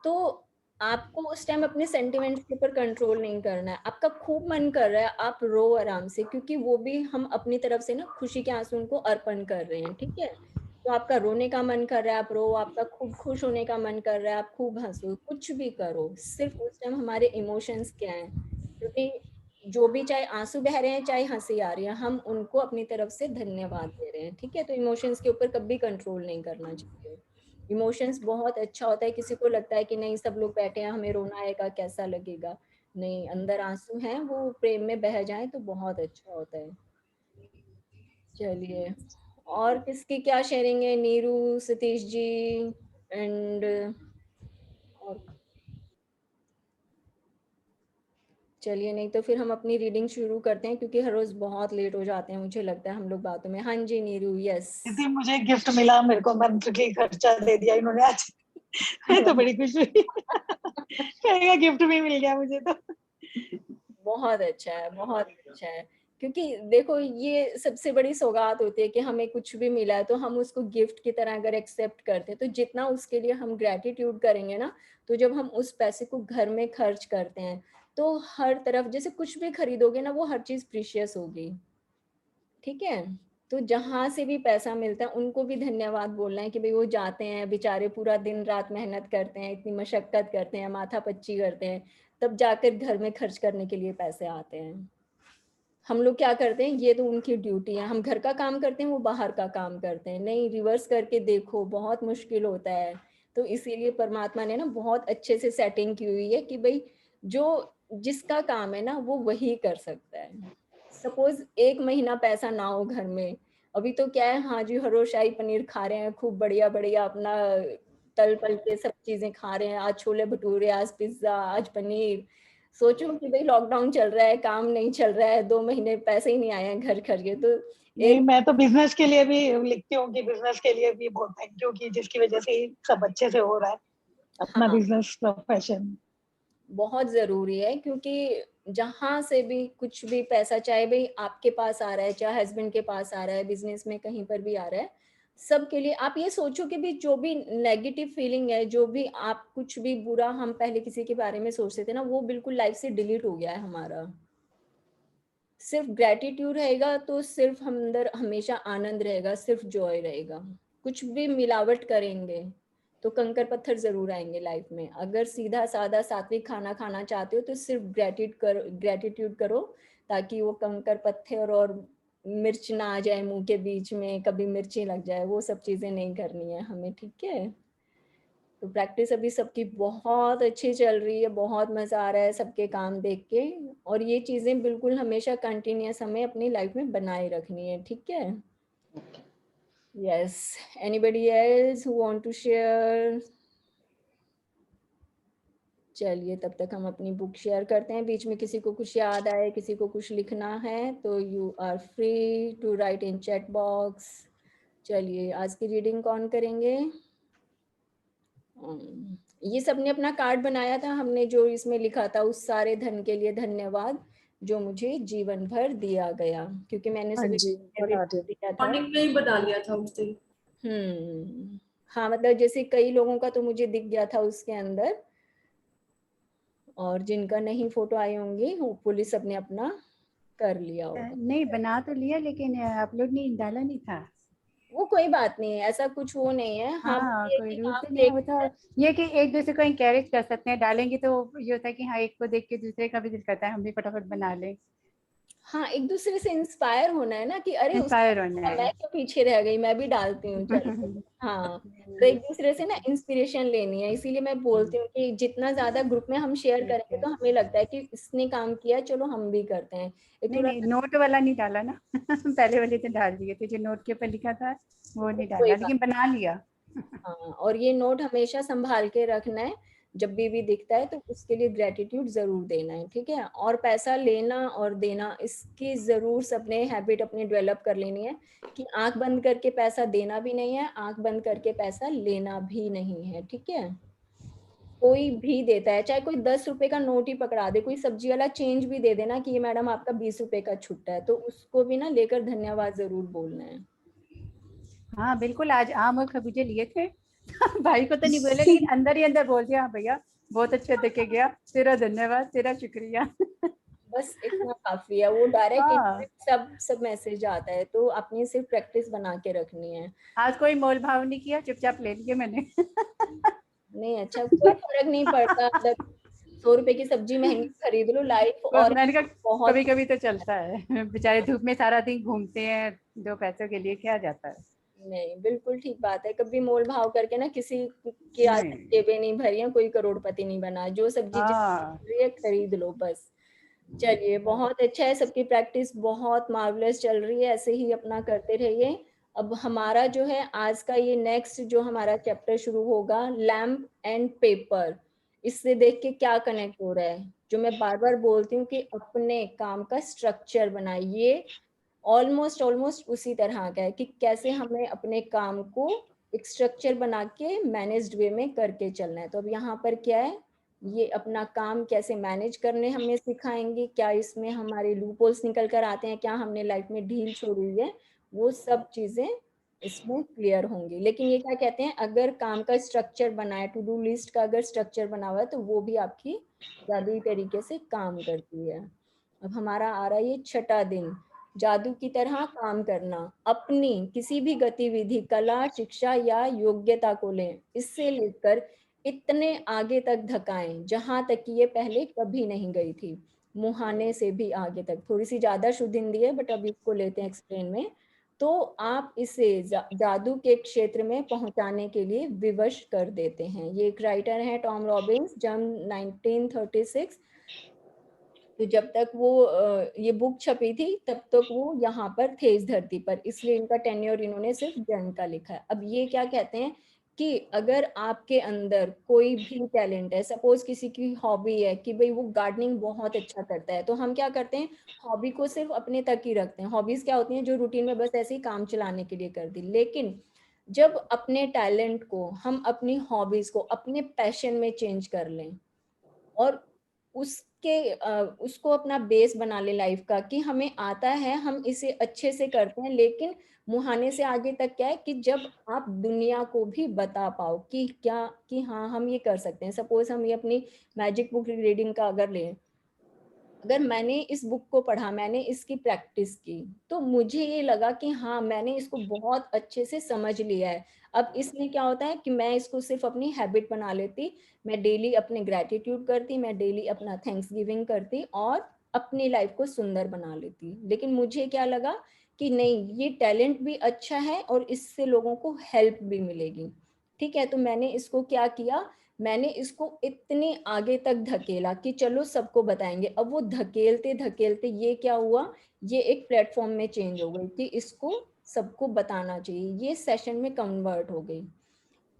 तो आपको उस टाइम अपने सेंटिमेंट्स के ऊपर कंट्रोल नहीं करना है। आपका खूब मन कर रहा है आप रो आराम से, क्योंकि वो भी हम अपनी तरफ से ना खुशी के आंसू उनको अर्पण कर रहे हैं। ठीक है, तो आपका रोने का मन कर रहा है आप रो, आपका खूब खुश होने का मन कर रहा है आप खूब हंसो, कुछ भी करो, सिर्फ उस टाइम हमारे इमोशंस क्या हैं, क्योंकि जो भी चाहे आंसू बह रहे हैं चाहे हंसी आ रही है, हम उनको अपनी तरफ से धन्यवाद दे रहे हैं। ठीक है, तो इमोशंस के ऊपर कभी कंट्रोल नहीं करना चाहिए। इमोशंस बहुत अच्छा होता है, किसी को लगता है कि नहीं सब लोग बैठे हैं हमें रोना आएगा कैसा लगेगा, नहीं, अंदर आंसू हैं वो प्रेम में बह जाएं तो बहुत अच्छा होता है। चलिए, और किसकी क्या शेयरिंग है, नीरू, सतीश जी एंड और, चलिए नहीं तो फिर हम अपनी रीडिंग शुरू करते हैं क्योंकि हर रोज बहुत लेट हो जाते हैं मुझे लगता है हम लोग बातों में। हाँ जी नीरू, यस। दीदी मुझे गिफ्ट मिला, मेरे को मंत्र की खर्चा दे दिया इन्होंने आज। मैं तो बड़ी खुश हुई। कहेगा गिफ्ट भी मिल गया मुझे तो। बहुत अच्छा है, बहुत अच्छा है, क्योंकि देखो ये सबसे बड़ी सौगात होती है कि हमें कुछ भी मिला है तो हम उसको गिफ्ट की तरह अगर एक्सेप्ट करते हैं तो जितना उसके लिए हम ग्रेटिट्यूड करेंगे ना, तो जब हम उस पैसे को घर में खर्च करते हैं तो हर तरफ जैसे कुछ भी खरीदोगे ना वो हर चीज प्रीशियस होगी, ठीक है। तो जहां से भी पैसा मिलता है उनको भी धन्यवाद बोलना है कि भाई वो जाते हैं बेचारे, पूरा दिन रात मेहनत करते हैं, इतनी मशक्कत करते हैं, माथा पच्ची करते हैं, तब जाकर घर में खर्च करने के लिए पैसे आते हैं। हम लोग क्या करते हैं, ये तो उनकी ड्यूटी है, हम घर का काम करते हैं, वो बाहर का काम करते हैं। नहीं, रिवर्स करके देखो, बहुत मुश्किल होता है। तो इसीलिए परमात्मा ने ना बहुत अच्छे से सेटिंग की हुई है कि भाई जो जिसका काम है ना वो वही कर सकता है। सपोज 1 महीना पैसा ना हो घर में, अभी तो क्या है, हाँ जी हर रोज शाही पनीर खा रहे हैं, खूब बढ़िया बढ़िया अपना तल पल के सब चीजें खा रहे हैं, आज छोले भटूरे, आज पिज्जा, आज पनीर। सोचो कि भाई लॉकडाउन चल रहा है, काम नहीं चल रहा है, 2 महीने पैसे ही नहीं आए हैं घर खर्च के, तो नहीं, एक मैं तो बिजनेस के लिए भी लिखती हूँ कि बिजनेस के लिए भी बहुत थैंक यू, कि जिसकी वजह से ही सब अच्छे से हो रहा है अपना हाँ बिजनेस प्रोफेशन। बहुत जरूरी है, क्योंकि जहां से भी कुछ भी पैसा, चाहे भाई आपके पास आ रहा है, चाहे हस्बैंड के पास आ रहा है, बिजनेस में कहीं पर भी आ रहा है, सबके लिए आप ये सोचो कि भी जो भी नेगेटिव फीलिंग है, जो भी आप कुछ भी बुरा हम पहले किसी के बारे में सोचते थे ना, वो बिल्कुल लाइफ से डिलीट हो गया है हमारा। सिर्फ ग्रेटिट्यूड रहेगा तो सिर्फ हम अंदर हमेशा आनंद रहेगा, सिर्फ जॉय रहेगा। कुछ भी मिलावट करेंगे तो कंकर पत्थर जरूर आएंगे लाइफ में। अगर सीधा सादा सात्विक खाना खाना चाहते हो तो सिर्फ ग्रेटिट्यूड करो, ताकि वो कंकर पत्थर और मिर्च ना आ जाए मुंह के बीच में, कभी मिर्ची लग जाए, वो सब चीजें नहीं करनी है हमें, ठीक है। तो प्रैक्टिस अभी सबकी बहुत अच्छी चल रही है, बहुत मजा आ रहा है सबके काम देख के, और ये चीजें बिल्कुल हमेशा कंटिन्यूअस हमें अपनी लाइफ में बनाए रखनी है, ठीक है। Yes, anybody else who want to share? चलिए तब तक हम अपनी बुक शेयर करते हैं, बीच में किसी को कुछ याद आए, किसी को कुछ लिखना है तो you are free to write in chat box. चलिए आज की रीडिंग कौन करेंगे? ये सबने अपना कार्ड बनाया था, हमने जो इसमें लिखा था, उस सारे धन के लिए धन्यवाद जो मुझे जीवन भर दिया गया, क्योंकि मैंने हाँ सुबह जी, बता दे। दिया था। मॉर्निंग में ही बना लिया था उस दिन। हाँ मतलब जैसे कई लोगों का तो मुझे दिख गया था उसके अंदर, और जिनका नहीं फोटो आई होंगी होपफुली सबने अपना कर लिया होगा। नहीं बना तो लिया लेकिन अपलोड नहीं डाला नहीं था। वो कोई बात नहीं है, ऐसा कुछ वो नहीं है। हाँ हाँ ये कोई कि रूल आप तो नहीं देख, होता। ये कि एक दूसरे को इंकरेज कर सकते हैं, डालेंगे तो ये होता है कि हाँ एक को देख के दूसरे का भी दिल करता है हम भी फटाफट बना लें। हाँ एक दूसरे से इंस्पायर होना है ना, कि अरे इंस्पायर होना उसका है। मैं क्यों पीछे रह गई, मैं भी डालती हूँ चलो। हाँ तो एक दूसरे से ना इंस्पिरेशन लेनी है, इसीलिए मैं बोलती हूँ कि जितना ज्यादा ग्रुप में हम शेयर ठीक करेंगे है। तो हमें लगता है कि इसने काम किया, चलो हम भी करते हैं, ये नहीं थोड़ा नहीं नोट वाला नहीं डाला ना पहले वाले तो डाल दिए थे जो नोट के ऊपर लिखा था वो नहीं कोई डाला बात। लेकिन बना लिया। हाँ और ये नोट हमेशा संभाल के रखना है, जब भी दिखता है तो उसके लिए ग्रेटिट्यूड जरूर देना है, ठीक है। और पैसा लेना और देना, इसकी जरूर सबने हैबिट अपनी डेवलप कर लेनी है, कि आंख बंद करके पैसा देना भी नहीं है, आंख बंद करके पैसा लेना भी नहीं है, ठीक है। कोई भी देता है, चाहे कोई 10 रुपए का नोट ही पकड़ा दे, कोई सब्जी वाला चेंज भी दे देना कि ये मैडम आपका 20 रुपए का छुट्टा है, तो उसको भी ना लेकर धन्यवाद जरूर बोलना है। हाँ बिल्कुल आज आम और खरबूजे लिए थे भाई को तो नहीं बोले लेकिन अंदर ही अंदर बोल दिया हाँ भैया बहुत अच्छे देखे गया, तेरा धन्यवाद तेरा शुक्रिया बस इतना काफी है, वो डायरेक्ट हाँ सब मैसेज आता है, तो अपनी सिर्फ प्रैक्टिस बना के रखनी है। आज कोई मोल भाव नहीं किया, चुपचाप ले लिए मैंने नहीं अच्छा, कोई फर्क नहीं पड़ता, मतलब 100 रुपए की सब्जी महंगी खरीद लो, लाइफ और मैंने कहा बहुत। कभी कभी तो चलता है बेचारे धूप में सारा दिन घूमते हैं 2 पैसों के लिए क्या जाता है। नहीं बिल्कुल ठीक बात है, कभी मोल भाव करके ना किसी की आज तक नहीं जेबें नहीं भरी हैं, कोई करोड़पति नहीं बना, जो सब्जी हाँ है खरीद लो बस। चलिए बहुत अच्छा है, सबकी प्रैक्टिस बहुत मार्वलस चल रही है, ऐसे ही अपना करते रहिए। अब हमारा जो है आज का ये नेक्स्ट जो हमारा चैप्टर शुरू होगा, लैम्प एंड पेपर, इससे देख के क्या कनेक्ट हो रहा है, जो मैं बार बार बोलती हूँ कि अपने काम का स्ट्रक्चर बनाइए, ऑलमोस्ट उसी तरह का है कि कैसे हमें अपने काम को एक स्ट्रक्चर बना के मैनेज्ड वे में करके चलना है। तो अब यहाँ पर क्या है, ये अपना काम कैसे मैनेज करने हमें सिखाएंगे, क्या इसमें हमारे लूपहोल्स निकल कर आते हैं, क्या हमने लाइफ में ढील छोड़ी हुई है, वो सब चीजें इसमें क्लियर होंगी। लेकिन ये क्या कहते हैं, अगर काम का स्ट्रक्चर बना है, टू डू लिस्ट का अगर स्ट्रक्चर बना हुआ है, तो वो भी आपकी जादुई तरीके से काम करती है। अब हमारा आ रहा है ये 6ठा दिन, जादू की तरह काम करना। अपनी किसी भी गतिविधि, कला, शिक्षा या योग्यता को लें, इससे लेकर इतने आगे तक धकाएं जहां तक कि ये पहले कभी नहीं गई थी। मुहाने से भी आगे तक, थोड़ी सी ज्यादा शुद्ध हिंदी है बट अभी इसको लेते हैं एक्सप्लेन में। तो आप इसे जादू के क्षेत्र में पहुंचाने के लिए विवश कर देते हैं। ये एक राइटर है टॉम रॉबिन्स, जन्म 1936। तो जब तक वो ये बुक छपी थी तब तक वो यहाँ पर थे इस धरती पर, इसलिए इनका टेन्योर इन्होंने सिर्फ जन्म का लिखा है। अब ये क्या कहते हैं कि अगर आपके अंदर कोई भी टैलेंट है, सपोज किसी की हॉबी है कि भाई वो गार्डनिंग बहुत अच्छा करता है, तो हम क्या करते हैं, हॉबी को सिर्फ अपने तक ही रखते हैं। हॉबीज क्या होती हैं, जो रूटीन में बस ऐसे ही काम चलाने के लिए कर दी। लेकिन जब अपने टैलेंट को हम अपनी हॉबीज को अपने पैशन में चेंज कर लें और उसको अपना बेस बना ले लाइफ का, कि हमें आता है, हम इसे अच्छे से करते हैं, लेकिन मुहाने से आगे तक क्या है कि जब आप दुनिया को भी बता पाओ कि क्या, कि हाँ हम ये कर सकते हैं। सपोज हम ये अपनी मैजिक बुक रीडिंग का अगर लें, अगर मैंने इस बुक को पढ़ा, मैंने इसकी प्रैक्टिस की, तो मुझे ये लगा कि हाँ मैंने इसको बहुत अच्छे से समझ लिया है। अब इसमें क्या होता है कि मैं इसको सिर्फ अपनी हैबिट बना लेती, मैं डेली अपने ग्रैटिट्यूड करती, मैं डेली अपना थैंक्स गिविंग करती और अपनी लाइफ को सुंदर बना लेती। लेकिन मुझे क्या लगा कि नहीं, ये टैलेंट भी अच्छा है और इससे लोगों को हेल्प भी मिलेगी। ठीक है, तो मैंने इसको क्या किया, मैंने इसको इतने आगे तक धकेला कि चलो सबको बताएंगे। अब वो धकेलते धकेलते ये क्या हुआ, ये एक प्लेटफॉर्म में चेंज हो गई कि इसको सबको बताना चाहिए, ये सेशन में कन्वर्ट हो गई।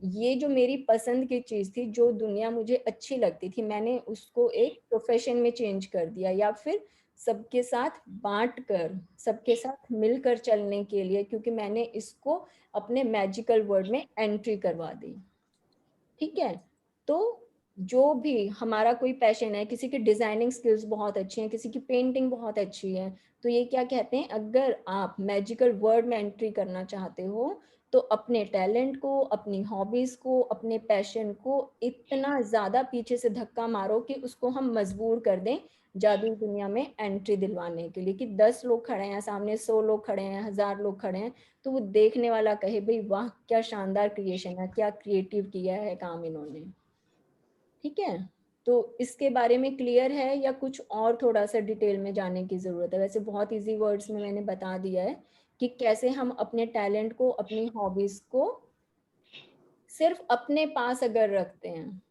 ये जो मेरी पसंद की चीज थी, जो दुनिया मुझे अच्छी लगती थी, मैंने उसको एक प्रोफेशन में चेंज कर दिया, या फिर सबके साथ बांट कर, सबके साथ मिलकर चलने के लिए, क्योंकि मैंने इसको अपने मैजिकल वर्ड में एंट्री करवा दी। ठीक है, तो जो भी हमारा कोई पैशन है, किसी की डिजाइनिंग स्किल्स बहुत अच्छी हैं, किसी की पेंटिंग बहुत अच्छी है, तो ये क्या कहते हैं, अगर आप मैजिकल वर्ड में एंट्री करना चाहते हो तो अपने टैलेंट को, अपनी हॉबीज को, अपने पैशन को इतना ज्यादा पीछे से धक्का मारो कि उसको हम मजबूर कर दें जादुई दुनिया में एंट्री दिलवाने के लिए। कि 10 लोग खड़े हैं सामने, 100 लोग खड़े हैं, 1000 लोग खड़े हैं, तो वो देखने वाला कहे भाई वाह क्या शानदार क्रिएशन है, क्या क्रिएटिव किया है काम इन्होंने। ठीक है, तो इसके बारे में क्लियर है या कुछ और थोड़ा सा डिटेल में जाने की जरूरत है? वैसे बहुत इजी वर्ड्स में मैंने बता दिया है कि कैसे हम अपने टैलेंट को, अपनी हॉबीज को सिर्फ अपने पास अगर रखते हैं।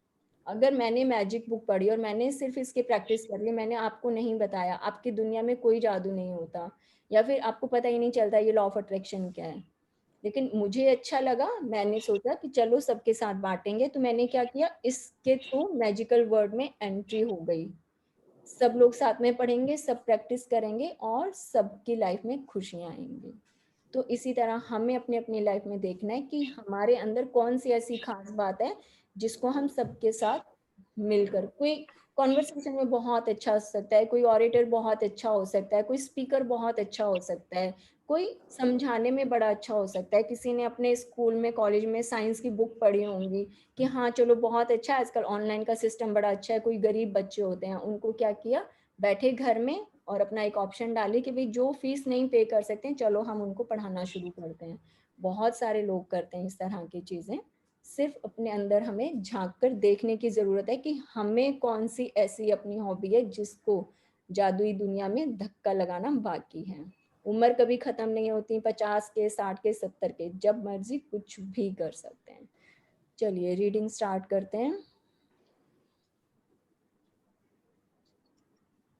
अगर मैंने मैजिक बुक पढ़ी और मैंने सिर्फ इसकी प्रैक्टिस कर ली, मैंने आपको नहीं बताया, आपकी दुनिया में कोई जादू नहीं होता, या फिर आपको पता ही नहीं चलता ये लॉ ऑफ अट्रैक्शन क्या है। लेकिन मुझे अच्छा लगा, मैंने सोचा कि चलो सबके साथ बांटेंगे, तो मैंने क्या किया, इसके थ्रू मैजिकल वर्ड में एंट्री हो गई। सब लोग साथ में पढ़ेंगे, सब प्रैक्टिस करेंगे और सबकी लाइफ में खुशियां आएंगी। तो इसी तरह हमें अपनी अपनी लाइफ में देखना है कि हमारे अंदर कौन सी ऐसी खास बात है जिसको हम सबके साथ मिलकर, कोई कॉन्वर्सेशन में बहुत अच्छा हो सकता है, कोई ऑरेटर बहुत अच्छा हो सकता है, कोई स्पीकर बहुत अच्छा हो सकता है, कोई समझाने में बड़ा अच्छा हो सकता है। किसी ने अपने स्कूल में, कॉलेज में साइंस की बुक पढ़ी होंगी कि हाँ चलो बहुत अच्छा, आजकल ऑनलाइन का सिस्टम बड़ा अच्छा है। कोई गरीब बच्चे होते हैं, उनको क्या किया, बैठे घर में और अपना एक ऑप्शन डाले कि भाई जो फीस नहीं पे कर सकते चलो हम उनको पढ़ाना शुरू करते हैं। बहुत सारे लोग करते हैं इस तरह की चीजें। सिर्फ अपने अंदर हमें झांक कर देखने की जरूरत है कि हमें कौन सी ऐसी अपनी हॉबी है जिसको जादुई दुनिया में धक्का लगाना बाकी है। उम्र कभी खत्म नहीं होती, 50 के, 60 के, 70 के, जब मर्जी कुछ भी कर सकते हैं। चलिए रीडिंग स्टार्ट करते हैं।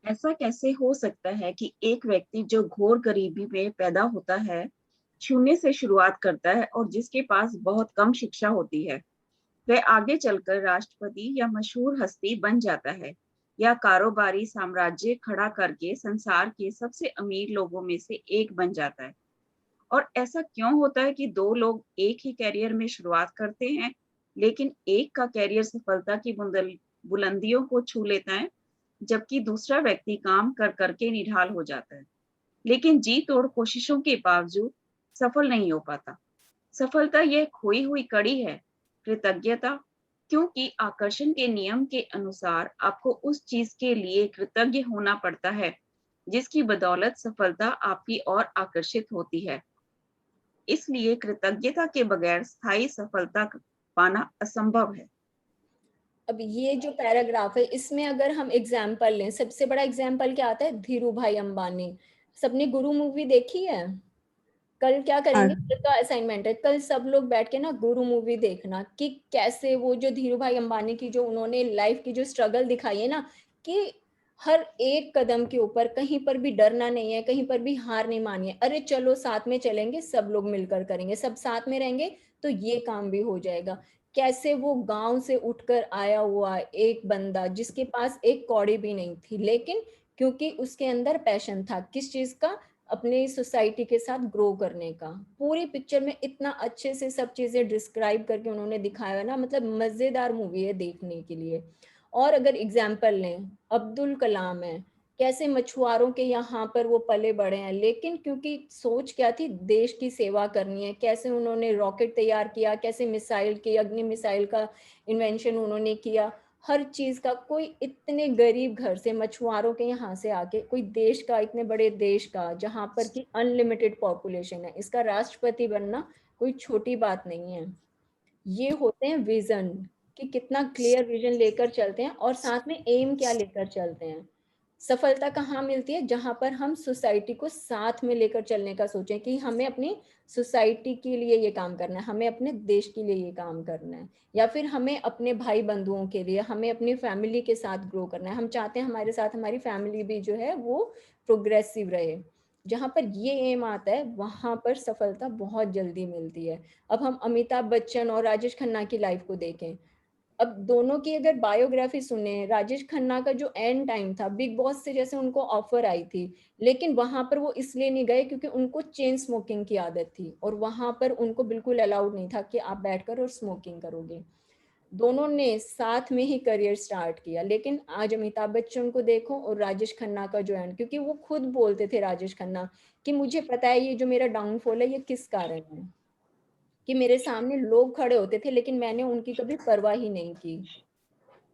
ऐसा कैसे हो सकता है कि एक व्यक्ति जो घोर गरीबी में पैदा होता है, शून्य से शुरुआत करता है और जिसके पास बहुत कम शिक्षा होती है, वह आगे चलकर राष्ट्रपति या मशहूर हस्ती बन जाता है, या कारोबारी साम्राज्य खड़ा करके संसार के सबसे अमीर लोगों में से एक बन जाता है? और ऐसा क्यों होता है कि दो लोग एक ही कैरियर में शुरुआत करते हैं, लेकिन एक का कैरियर सफलता की बुलंदियों को छू लेता है, जबकि दूसरा व्यक्ति काम कर करके निढाल हो जाता है, लेकिन जी तोड़ कोशिशों के बावजूद सफल नहीं हो पाता। सफलता यह खोई हुई कड़ी है, कृतज्ञता, क्योंकि आकर्षण के नियम के अनुसार आपको उस चीज के लिए कृतज्ञ होना पड़ता है जिसकी बदौलत सफलता आपकी ओर आकर्षित होती है। इसलिए कृतज्ञता के बगैर स्थायी सफलता पाना असंभव है। अब ये जो पैराग्राफ है इसमें अगर हम एग्जाम्पल लें, सबसे बड़ा एग्जाम्पल क्या आता है, धीरू भाई अंबानी। सबने गुरु मूवी देखी है? कल क्या करेंगे, कल का असाइनमेंट है, कल सब लोग बैठ के ना गुरु मूवी देखना कि कैसे वो जो धीरू भाई अंबानी की जो उन्होंने लाइफ की जो स्ट्रगल दिखाई है ना, कि हर एक कदम के ऊपर कहीं पर भी डरना नहीं है, कहीं पर भी हार नहीं मानी है। अरे चलो साथ में चलेंगे, सब लोग मिलकर करेंगे, सब साथ में रहेंगे तो ये काम भी हो जाएगा। कैसे वो गांव से उठकर आया हुआ एक बंदा जिसके पास एक कौड़ी भी नहीं थी, लेकिन क्योंकि उसके अंदर पैशन था किस चीज का, अपने सोसाइटी के साथ ग्रो करने का। पूरी पिक्चर में इतना अच्छे से सब चीजें डिस्क्राइब करके उन्होंने दिखाया है ना, मतलब मजेदार मूवी है देखने के लिए। और अगर एग्जाम्पल लें, अब्दुल कलाम है, कैसे मछुआरों के यहाँ पर वो पले बड़े हैं, लेकिन क्योंकि सोच क्या थी, देश की सेवा करनी है, कैसे उन्होंने रॉकेट तैयार किया, कैसे मिसाइल की, अग्नि मिसाइल का इन्वेंशन उन्होंने किया, हर चीज का। कोई इतने गरीब घर से, मछुआरों के यहाँ से आके, कोई देश का, इतने बड़े देश का जहाँ पर की अनलिमिटेड पॉपुलेशन है, इसका राष्ट्रपति बनना कोई छोटी बात नहीं है। ये होते हैं विजन, कि कितना क्लियर विजन लेकर चलते हैं और साथ में एम क्या लेकर चलते हैं। सफलता कहाँ मिलती है, जहां पर हम सोसाइटी को साथ में लेकर चलने का सोचें कि हमें अपनी सोसाइटी के लिए ये काम करना है, हमें अपने देश के लिए ये काम करना है, या फिर हमें अपने भाई बंधुओं के लिए, हमें अपनी फैमिली के साथ ग्रो करना है। हम चाहते हैं हमारे साथ हमारी फैमिली भी जो है वो प्रोग्रेसिव रहे। जहां पर ये एम आता है वहां पर सफलता बहुत जल्दी मिलती है। अब हम अमिताभ बच्चन और राजेश खन्ना की लाइफ को देखें, अब दोनों की अगर बायोग्राफी सुने, राजेश खन्ना का जो एंड टाइम था, बिग बॉस से जैसे उनको ऑफर आई थी, लेकिन वहां पर वो इसलिए नहीं गए क्योंकि उनको चेन स्मोकिंग की आदत थी और वहां पर उनको बिल्कुल अलाउड नहीं था कि आप बैठकर और स्मोकिंग करोगे। दोनों ने साथ में ही करियर स्टार्ट किया, लेकिन आज अमिताभ बच्चन को देखो और राजेश खन्ना का जो एंड, क्योंकि वो खुद बोलते थे राजेश खन्ना कि मुझे पता है ये जो मेरा डाउनफॉल है ये किस कारण है, कि मेरे सामने लोग खड़े होते थे लेकिन मैंने उनकी कभी परवाह ही नहीं की।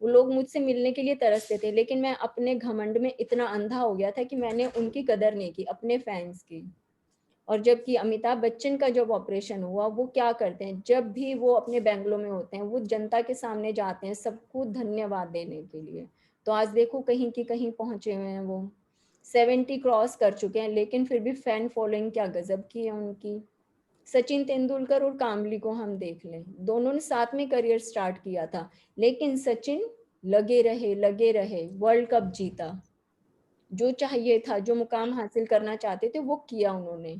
वो लोग मुझसे मिलने के लिए तरसते थे, लेकिन मैं अपने घमंड में इतना अंधा हो गया था कि मैंने उनकी कदर नहीं की, अपने फैंस की। और जबकि अमिताभ बच्चन का जब ऑपरेशन हुआ, वो क्या करते हैं, जब भी वो अपने बेंगलोर में होते हैं वो जनता के सामने जाते हैं सबको धन्यवाद देने के लिए। तो आज देखो कहीं की कहीं पहुंचे हुए हैं वो, 70 क्रॉस कर चुके हैं, लेकिन फिर भी फैन फॉलोइंग क्या गजब की है उनकी। सचिन तेंदुलकर और कामली को हम देख लें, दोनों ने साथ में करियर स्टार्ट किया था, लेकिन सचिन लगे रहे, वर्ल्ड कप जीता, जो चाहिए था, जो मुकाम हासिल करना चाहते थे वो किया उन्होंने।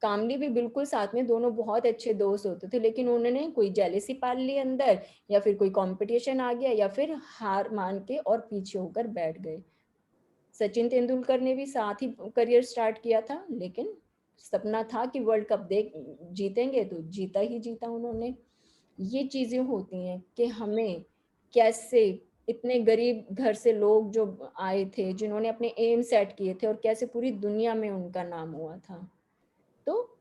कामली भी बिल्कुल साथ में, दोनों बहुत अच्छे दोस्त होते थे, लेकिन उन्होंने कोई जेलेसी पाल ली अंदर, या फिर कोई कंपटीशन आ गया, या फिर हार मान के और पीछे होकर बैठ गए। सचिन तेंदुलकर ने भी साथ ही करियर स्टार्ट किया था, लेकिन सपना था कि वर्ल्ड कप जीतेंगे, तो जीता ही जीता उन्होंने। ये चीजें होती हैं कि हमें कैसे, इतने गरीब घर से लोग जो आए थे जिन्होंने अपने एम सेट किए थे और कैसे पूरी दुनिया में उनका नाम हुआ था, तो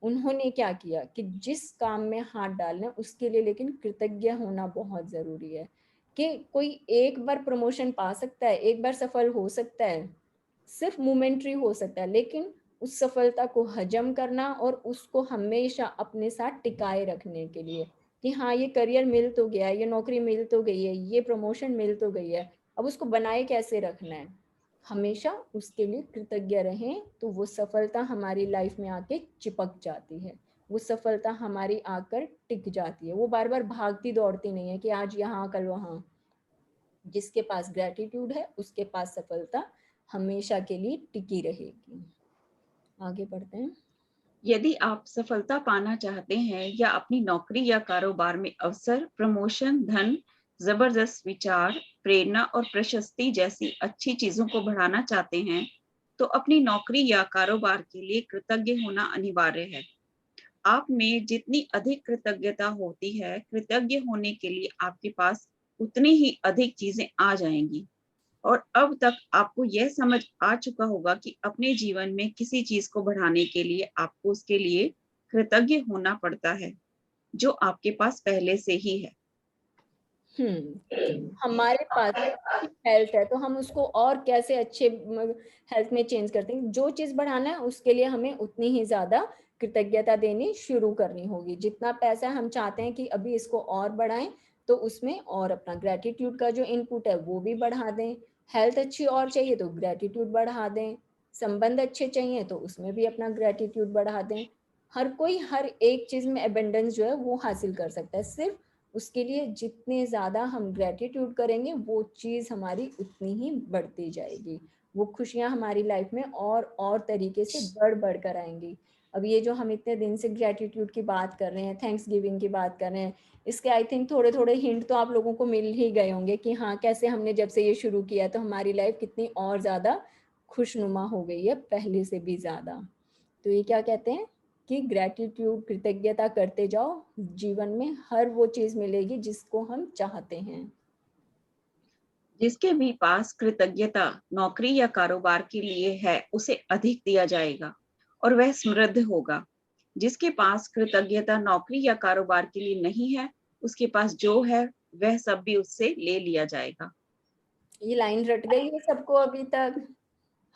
उन्होंने क्या किया कि जिस काम में हाथ डालना उसके लिए लेकिन कृतज्ञ होना बहुत जरूरी है। कि कोई एक बार प्रमोशन पा सकता है, एक बार सफल हो सकता है, सिर्फ मोमेंट्री हो सकता है, लेकिन उस सफलता को हजम करना और उसको हमेशा अपने साथ टिकाए रखने के लिए कि हाँ ये करियर मिल तो गया है, ये नौकरी मिल तो गई है, ये प्रमोशन मिल तो गई है, अब उसको बनाए कैसे रखना है, हमेशा उसके लिए कृतज्ञ रहें, तो वो सफलता हमारी लाइफ में आके चिपक जाती है, वो सफलता हमारी आकर टिक जाती है, वो बार बार भागती दौड़ती नहीं है कि आज यहाँ कल वहाँ। जिसके पास ग्रेटिट्यूड है उसके पास सफलता हमेशा के लिए टिकी रहेगी। आगे बढ़ते हैं। यदि आप सफलता पाना चाहते हैं या अपनी नौकरी या कारोबार में अवसर, प्रमोशन, धन, जबरदस्त विचार, प्रेरणा और प्रशस्ति जैसी अच्छी चीजों को बढ़ाना चाहते हैं, तो अपनी नौकरी या कारोबार के लिए कृतज्ञ होना अनिवार्य है। आप में जितनी अधिक कृतज्ञता होती है, कृतज्ञ होने के लिए आपके पास उतनी ही अधिक चीजें आ जाएंगी। और अब तक आपको यह समझ आ चुका होगा कि अपने जीवन में किसी चीज को बढ़ाने के लिए आपको उसके लिए कृतज्ञ होना पड़ता है, जो आपके पास पहले से ही है। हमारे पास हेल्थ है तो हम उसको और कैसे अच्छे हेल्थ में चेंज करते हैं। जो चीज बढ़ाना है उसके लिए हमें उतनी ही ज्यादा कृतज्ञता देनी शुरू करनी होगी। जितना पैसा हम चाहते हैं कि अभी इसको और बढ़ाएं, तो उसमें और अपना ग्रेटिट्यूड का जो इनपुट है वो भी बढ़ा दें। हेल्थ अच्छी और चाहिए तो ग्रेटिट्यूड बढ़ा दें। संबंध अच्छे चाहिए तो उसमें भी अपना ग्रेटिट्यूड बढ़ा दें। हर कोई हर एक चीज में एबंडेंस जो है वो हासिल कर सकता है। सिर्फ उसके लिए जितने ज़्यादा हम ग्रेटिट्यूड करेंगे वो चीज़ हमारी उतनी ही बढ़ती जाएगी। वो खुशियाँ हमारी लाइफ में और तरीके से बढ़ कर आएंगी। अब ये जो हम इतने दिन से ग्रेटिट्यूड की बात कर रहे हैं, थैंक्स गिविंग की बात कर रहे हैं, इसके आई थिंक थोड़े थोड़े हिंट तो आप लोगों को मिल ही गए होंगे कि हाँ कैसे हमने जब से ये शुरू किया तो हमारी लाइफ कितनी और ज़्यादा खुशनुमा हो गई है पहले से भी ज़्यादा। तो ये क्या कहते हैं कि ग्रेटिट्यूड, कृतज्ञता करते जाओ, जीवन में हर वो चीज मिलेगी जिसको हम चाहते हैं। जिसके भी पास कृतज्ञता नौकरी या कारोबार के लिए है, उसे अधिक दिया जाएगा और वह समृद्ध होगा। जिसके पास कृतज्ञता नौकरी या कारोबार के लिए नहीं है, उसके पास जो है वह सब भी उससे ले लिया जाएगा। ये लाइन रट गई है सबको अभी तक?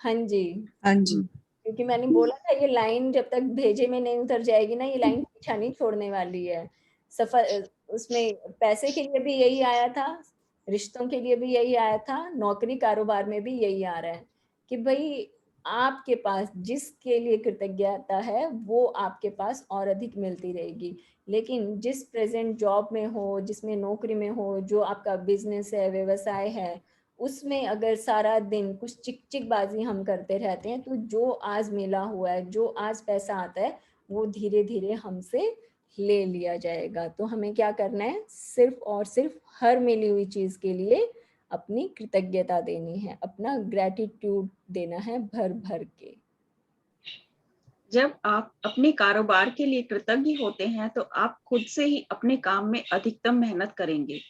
हाँ जी। हाँ जी। क्योंकि मैंने बोला था ये लाइन जब तक भेजे में नहीं उतर जाएगी ना, ये लाइन पीछा नहीं छोड़ने वाली है। सफर उसमें पैसे के लिए भी यही आया था, रिश्तों के लिए भी यही आया था, नौकरी कारोबार में भी यही आ रहा है कि भाई आपके पास जिसके लिए कृतज्ञता है वो आपके पास और अधिक मिलती रहेगी। लेकिन जिस प्रेजेंट जॉब में हो, जिसमें नौकरी में हो, जो आपका बिजनेस है, व्यवसाय है, उसमें अगर सारा दिन कुछ चिक चिक बाजी हम करते रहते हैं तो जो आज मिला हुआ है, जो आज पैसा आता है, वो धीरे धीरे हमसे ले लिया जाएगा। तो हमें क्या करना है, सिर्फ और सिर्फ हर मिली हुई चीज के लिए अपनी कृतज्ञता देनी है, अपना ग्रेटिट्यूड देना है भर भर के। जब आप अपने कारोबार के लिए कृतज्ञ होते हैं तो आप खुद से ही अपने काम में अधिकतम मेहनत करेंगे,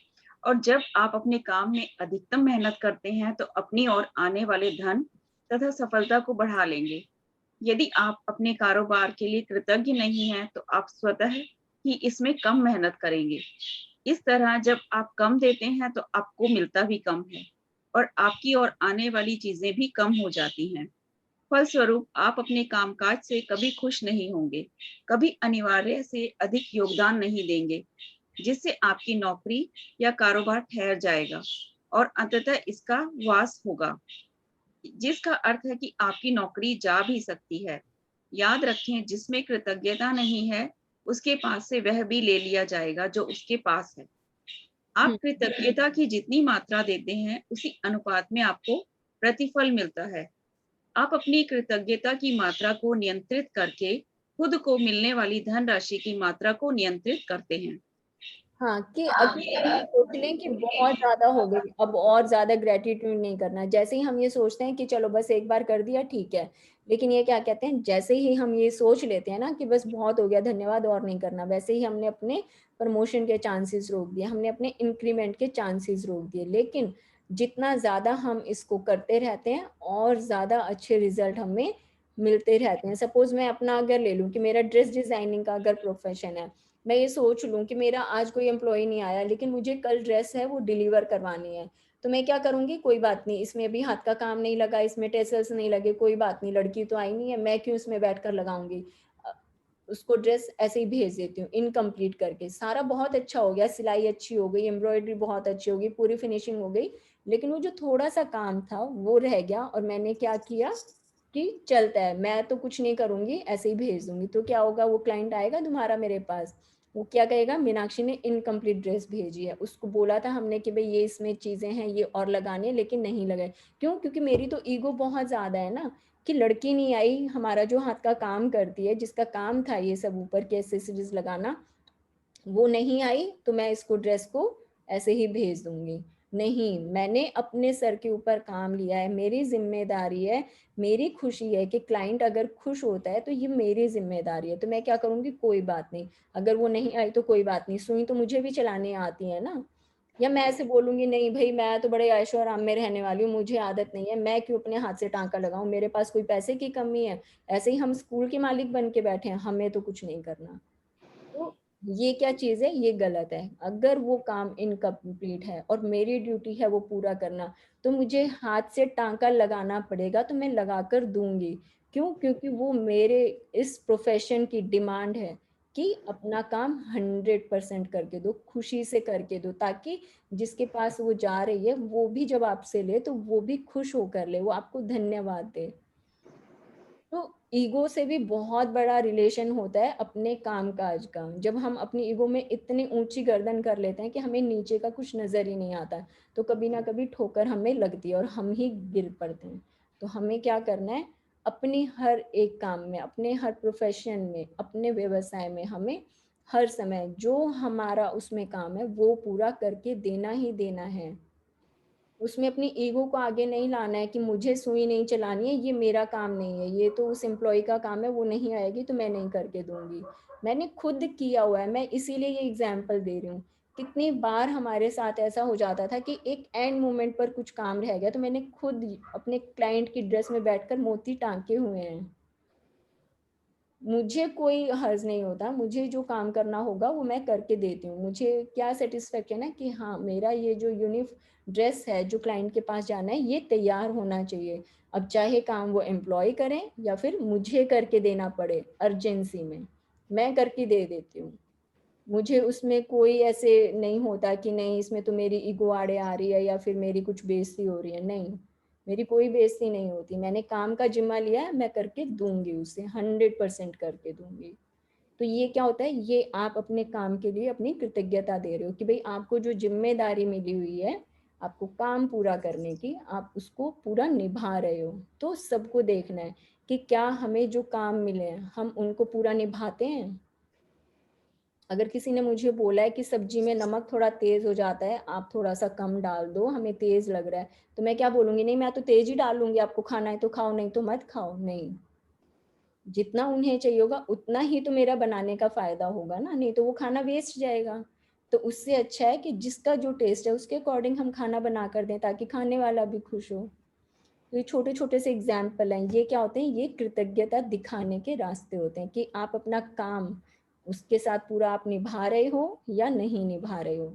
और जब आप अपने काम में अधिकतम मेहनत करते हैं तो अपनी ओर आने वाले धन तथा सफलता को बढ़ा लेंगे। यदि आप अपने कारोबार के लिए कृतज्ञ नहीं हैं तो आप स्वतः ही इसमें कम मेहनत करेंगे। इस तरह जब आप कम देते हैं तो आपको मिलता भी कम है और आपकी ओर आने वाली चीजें भी कम हो जाती हैं। फलस्वरूप आप अपने कामकाज से कभी खुश नहीं होंगे, कभी अनिवार्य से अधिक योगदान नहीं देंगे, जिससे आपकी नौकरी या कारोबार ठहर जाएगा और अंततः इसका वास होगा, जिसका अर्थ है कि आपकी नौकरी जा भी सकती है। याद रखें, जिसमें कृतज्ञता नहीं है उसके पास से वह भी ले लिया जाएगा जो उसके पास है। आप कृतज्ञता की जितनी मात्रा देते हैं उसी अनुपात में आपको प्रतिफल मिलता है। आप अपनी कृतज्ञता की मात्रा को नियंत्रित करके खुद को मिलने वाली धनराशि की मात्रा को नियंत्रित करते हैं। हाँ, कि अभी हम ये सोच लें कि बहुत ज्यादा हो गई, अब और ज्यादा ग्रेटिट्यूड नहीं करना। जैसे ही हम ये सोचते हैं कि चलो बस एक बार कर दिया ठीक है, लेकिन ये क्या कहते हैं, जैसे ही हम ये सोच लेते हैं ना कि बस बहुत हो गया धन्यवाद और नहीं करना, वैसे ही हमने अपने प्रमोशन के चांसेस रोक दिए, हमने अपने इंक्रीमेंट के चांसेस रोक दिए। लेकिन जितना ज्यादा हम इसको करते रहते हैं और ज्यादा अच्छे रिजल्ट हमें मिलते रहते हैं। सपोज मैं अपना अगर ले लूँ कि मेरा ड्रेस डिजाइनिंग का अगर प्रोफेशन है, मैं ये सोच लूँ कि मेरा आज कोई एम्प्लॉय नहीं आया लेकिन मुझे कल ड्रेस है वो डिलीवर करवानी है, तो मैं क्या करूँगी, कोई बात नहीं, इसमें अभी हाथ का काम नहीं लगा, इसमें टेसल्स नहीं लगे, कोई बात नहीं, लड़की तो आई नहीं है, मैं क्यों इसमें बैठ कर लगाऊंगी, उसको ड्रेस ऐसे ही भेज देती हूँ इनकम्प्लीट करके। सारा बहुत अच्छा हो गया, सिलाई अच्छी हो गई, एम्ब्रॉयडरी बहुत अच्छी हो गई, पूरी फिनिशिंग हो गई, लेकिन वो जो थोड़ा सा काम था वो रह गया और मैंने क्या किया कि चलता है, मैं तो कुछ नहीं करूंगी, ऐसे ही भेज दूंगी। तो क्या होगा, वो क्लाइंट आएगा तुम्हारा मेरे पास, वो क्या कहेगा, मीनाक्षी ने इनकम्प्लीट ड्रेस भेजी है, उसको बोला था हमने कि भाई ये इसमें चीजें हैं ये और लगानी है लेकिन नहीं लगाए। क्यों? क्योंकि मेरी तो ईगो बहुत ज्यादा है ना, कि लड़की नहीं आई, हमारा जो हाथ का काम करती है, जिसका काम था ये सब ऊपर के एक्सेसरीज लगाना, वो नहीं आई, तो मैं इसको ड्रेस को ऐसे ही भेज दूंगी। नहीं, मैंने अपने सर के ऊपर काम लिया है, मेरी जिम्मेदारी है, मेरी खुशी है कि क्लाइंट अगर खुश होता है तो ये मेरी जिम्मेदारी है। तो मैं क्या करूंगी, कोई बात नहीं, अगर वो नहीं आई तो कोई बात नहीं, सुई तो मुझे भी चलानी आती है ना। या मैं ऐसे बोलूंगी नहीं भाई, मैं तो बड़े ऐशो आराम में रहने वाली हूँ, मुझे आदत नहीं है, मैं क्यों अपने हाथ से टांका लगाऊं, मेरे पास कोई पैसे की कमी है। ऐसे ही हम स्कूल के मालिक बन के बैठे हैं, हमें तो कुछ नहीं करना। तो ये क्या चीज है, ये गलत है। अगर वो काम इनकम्प्लीट है और मेरी ड्यूटी है वो पूरा करना, तो मुझे हाथ से टांका लगाना पड़ेगा, तो मैं लगा कर दूंगी। क्यों? क्योंकि वो मेरे इस प्रोफेशन की डिमांड है कि अपना काम 100% करके दो, खुशी से करके दो, ताकि जिसके पास वो जा रही है वो भी जब आपसे ले तो वो भी खुश होकर ले, वो आपको धन्यवाद दे। तो ईगो से भी बहुत बड़ा रिलेशन होता है अपने काम काज का। जब हम अपनी ईगो में इतनी ऊंची गर्दन कर लेते हैं कि हमें नीचे का कुछ नजर ही नहीं आता, तो कभी ना कभी ठोकर हमें लगती है और हम ही गिर पड़ते हैं। तो हमें क्या करना है, अपनी हर एक काम में, अपने हर प्रोफेशन में, अपने व्यवसाय में हमें हर समय जो हमारा उसमें काम है वो पूरा करके देना ही देना है। उसमें अपनी ईगो को आगे नहीं लाना है कि मुझे सुई नहीं चलानी है, ये मेरा काम नहीं है, ये तो उस एम्प्लॉय का काम है, वो नहीं आएगी तो मैं नहीं करके दूंगी। मैंने खुद किया हुआ है, मैं इसीलिए ये एग्जाम्पल दे रही हूँ। कितनी बार हमारे साथ ऐसा हो जाता था कि एक एंड मोमेंट पर कुछ काम रह गया तो मैंने खुद अपने क्लाइंट की ड्रेस में बैठकर मोती टांके हुए हैं। मुझे कोई हर्ज नहीं होता, मुझे जो काम करना होगा वो मैं करके देती हूँ। मुझे क्या सेटिस्फेक्शन है कि हाँ, मेरा ये जो यूनिफ ड्रेस है जो क्लाइंट के पास जाना है ये तैयार होना चाहिए। अब चाहे काम वो एम्प्लॉय करें या फिर मुझे करके देना पड़े अर्जेंसी में, मैं करके दे देती हूँ। मुझे उसमें कोई ऐसे नहीं होता कि नहीं इसमें तो मेरी ईगो आड़े आ रही है या फिर मेरी कुछ बेइज्जती हो रही है। नहीं, मेरी कोई बेइज्जती नहीं होती। मैंने काम का जिम्मा लिया है, मैं करके दूंगी, उसे 100% करके दूंगी। तो ये क्या होता है, ये आप अपने काम के लिए अपनी कृतज्ञता दे रहे हो कि भाई आपको जो जिम्मेदारी मिली हुई है आपको काम पूरा करने की, आप उसको पूरा निभा रहे हो। तो सबको देखना है कि क्या हमें जो काम मिले हैं हम उनको पूरा निभाते हैं। अगर किसी ने मुझे बोला है कि सब्जी में नमक थोड़ा तेज हो जाता है, आप थोड़ा सा कम डाल दो, हमें तेज लग रहा है, तो मैं क्या बोलूंगी, नहीं मैं तो तेज ही डालूंगी, आपको खाना है तो खाओ नहीं तो मत खाओ। नहीं, जितना उन्हें चाहिए होगा उतना ही तो मेरा बनाने का फायदा होगा ना, नहीं तो वो खाना वेस्ट जाएगा। तो उससे अच्छा है कि जिसका जो टेस्ट है उसके अकॉर्डिंग हम खाना बना कर दें ताकि खाने वाला भी खुश हो। तो ये छोटे छोटे से एग्जाम्पल हैं, ये क्या होते हैं, ये कृतज्ञता दिखाने के रास्ते होते हैं कि आप अपना काम उसके साथ पूरा आप निभा रहे हो या नहीं निभा रहे हो।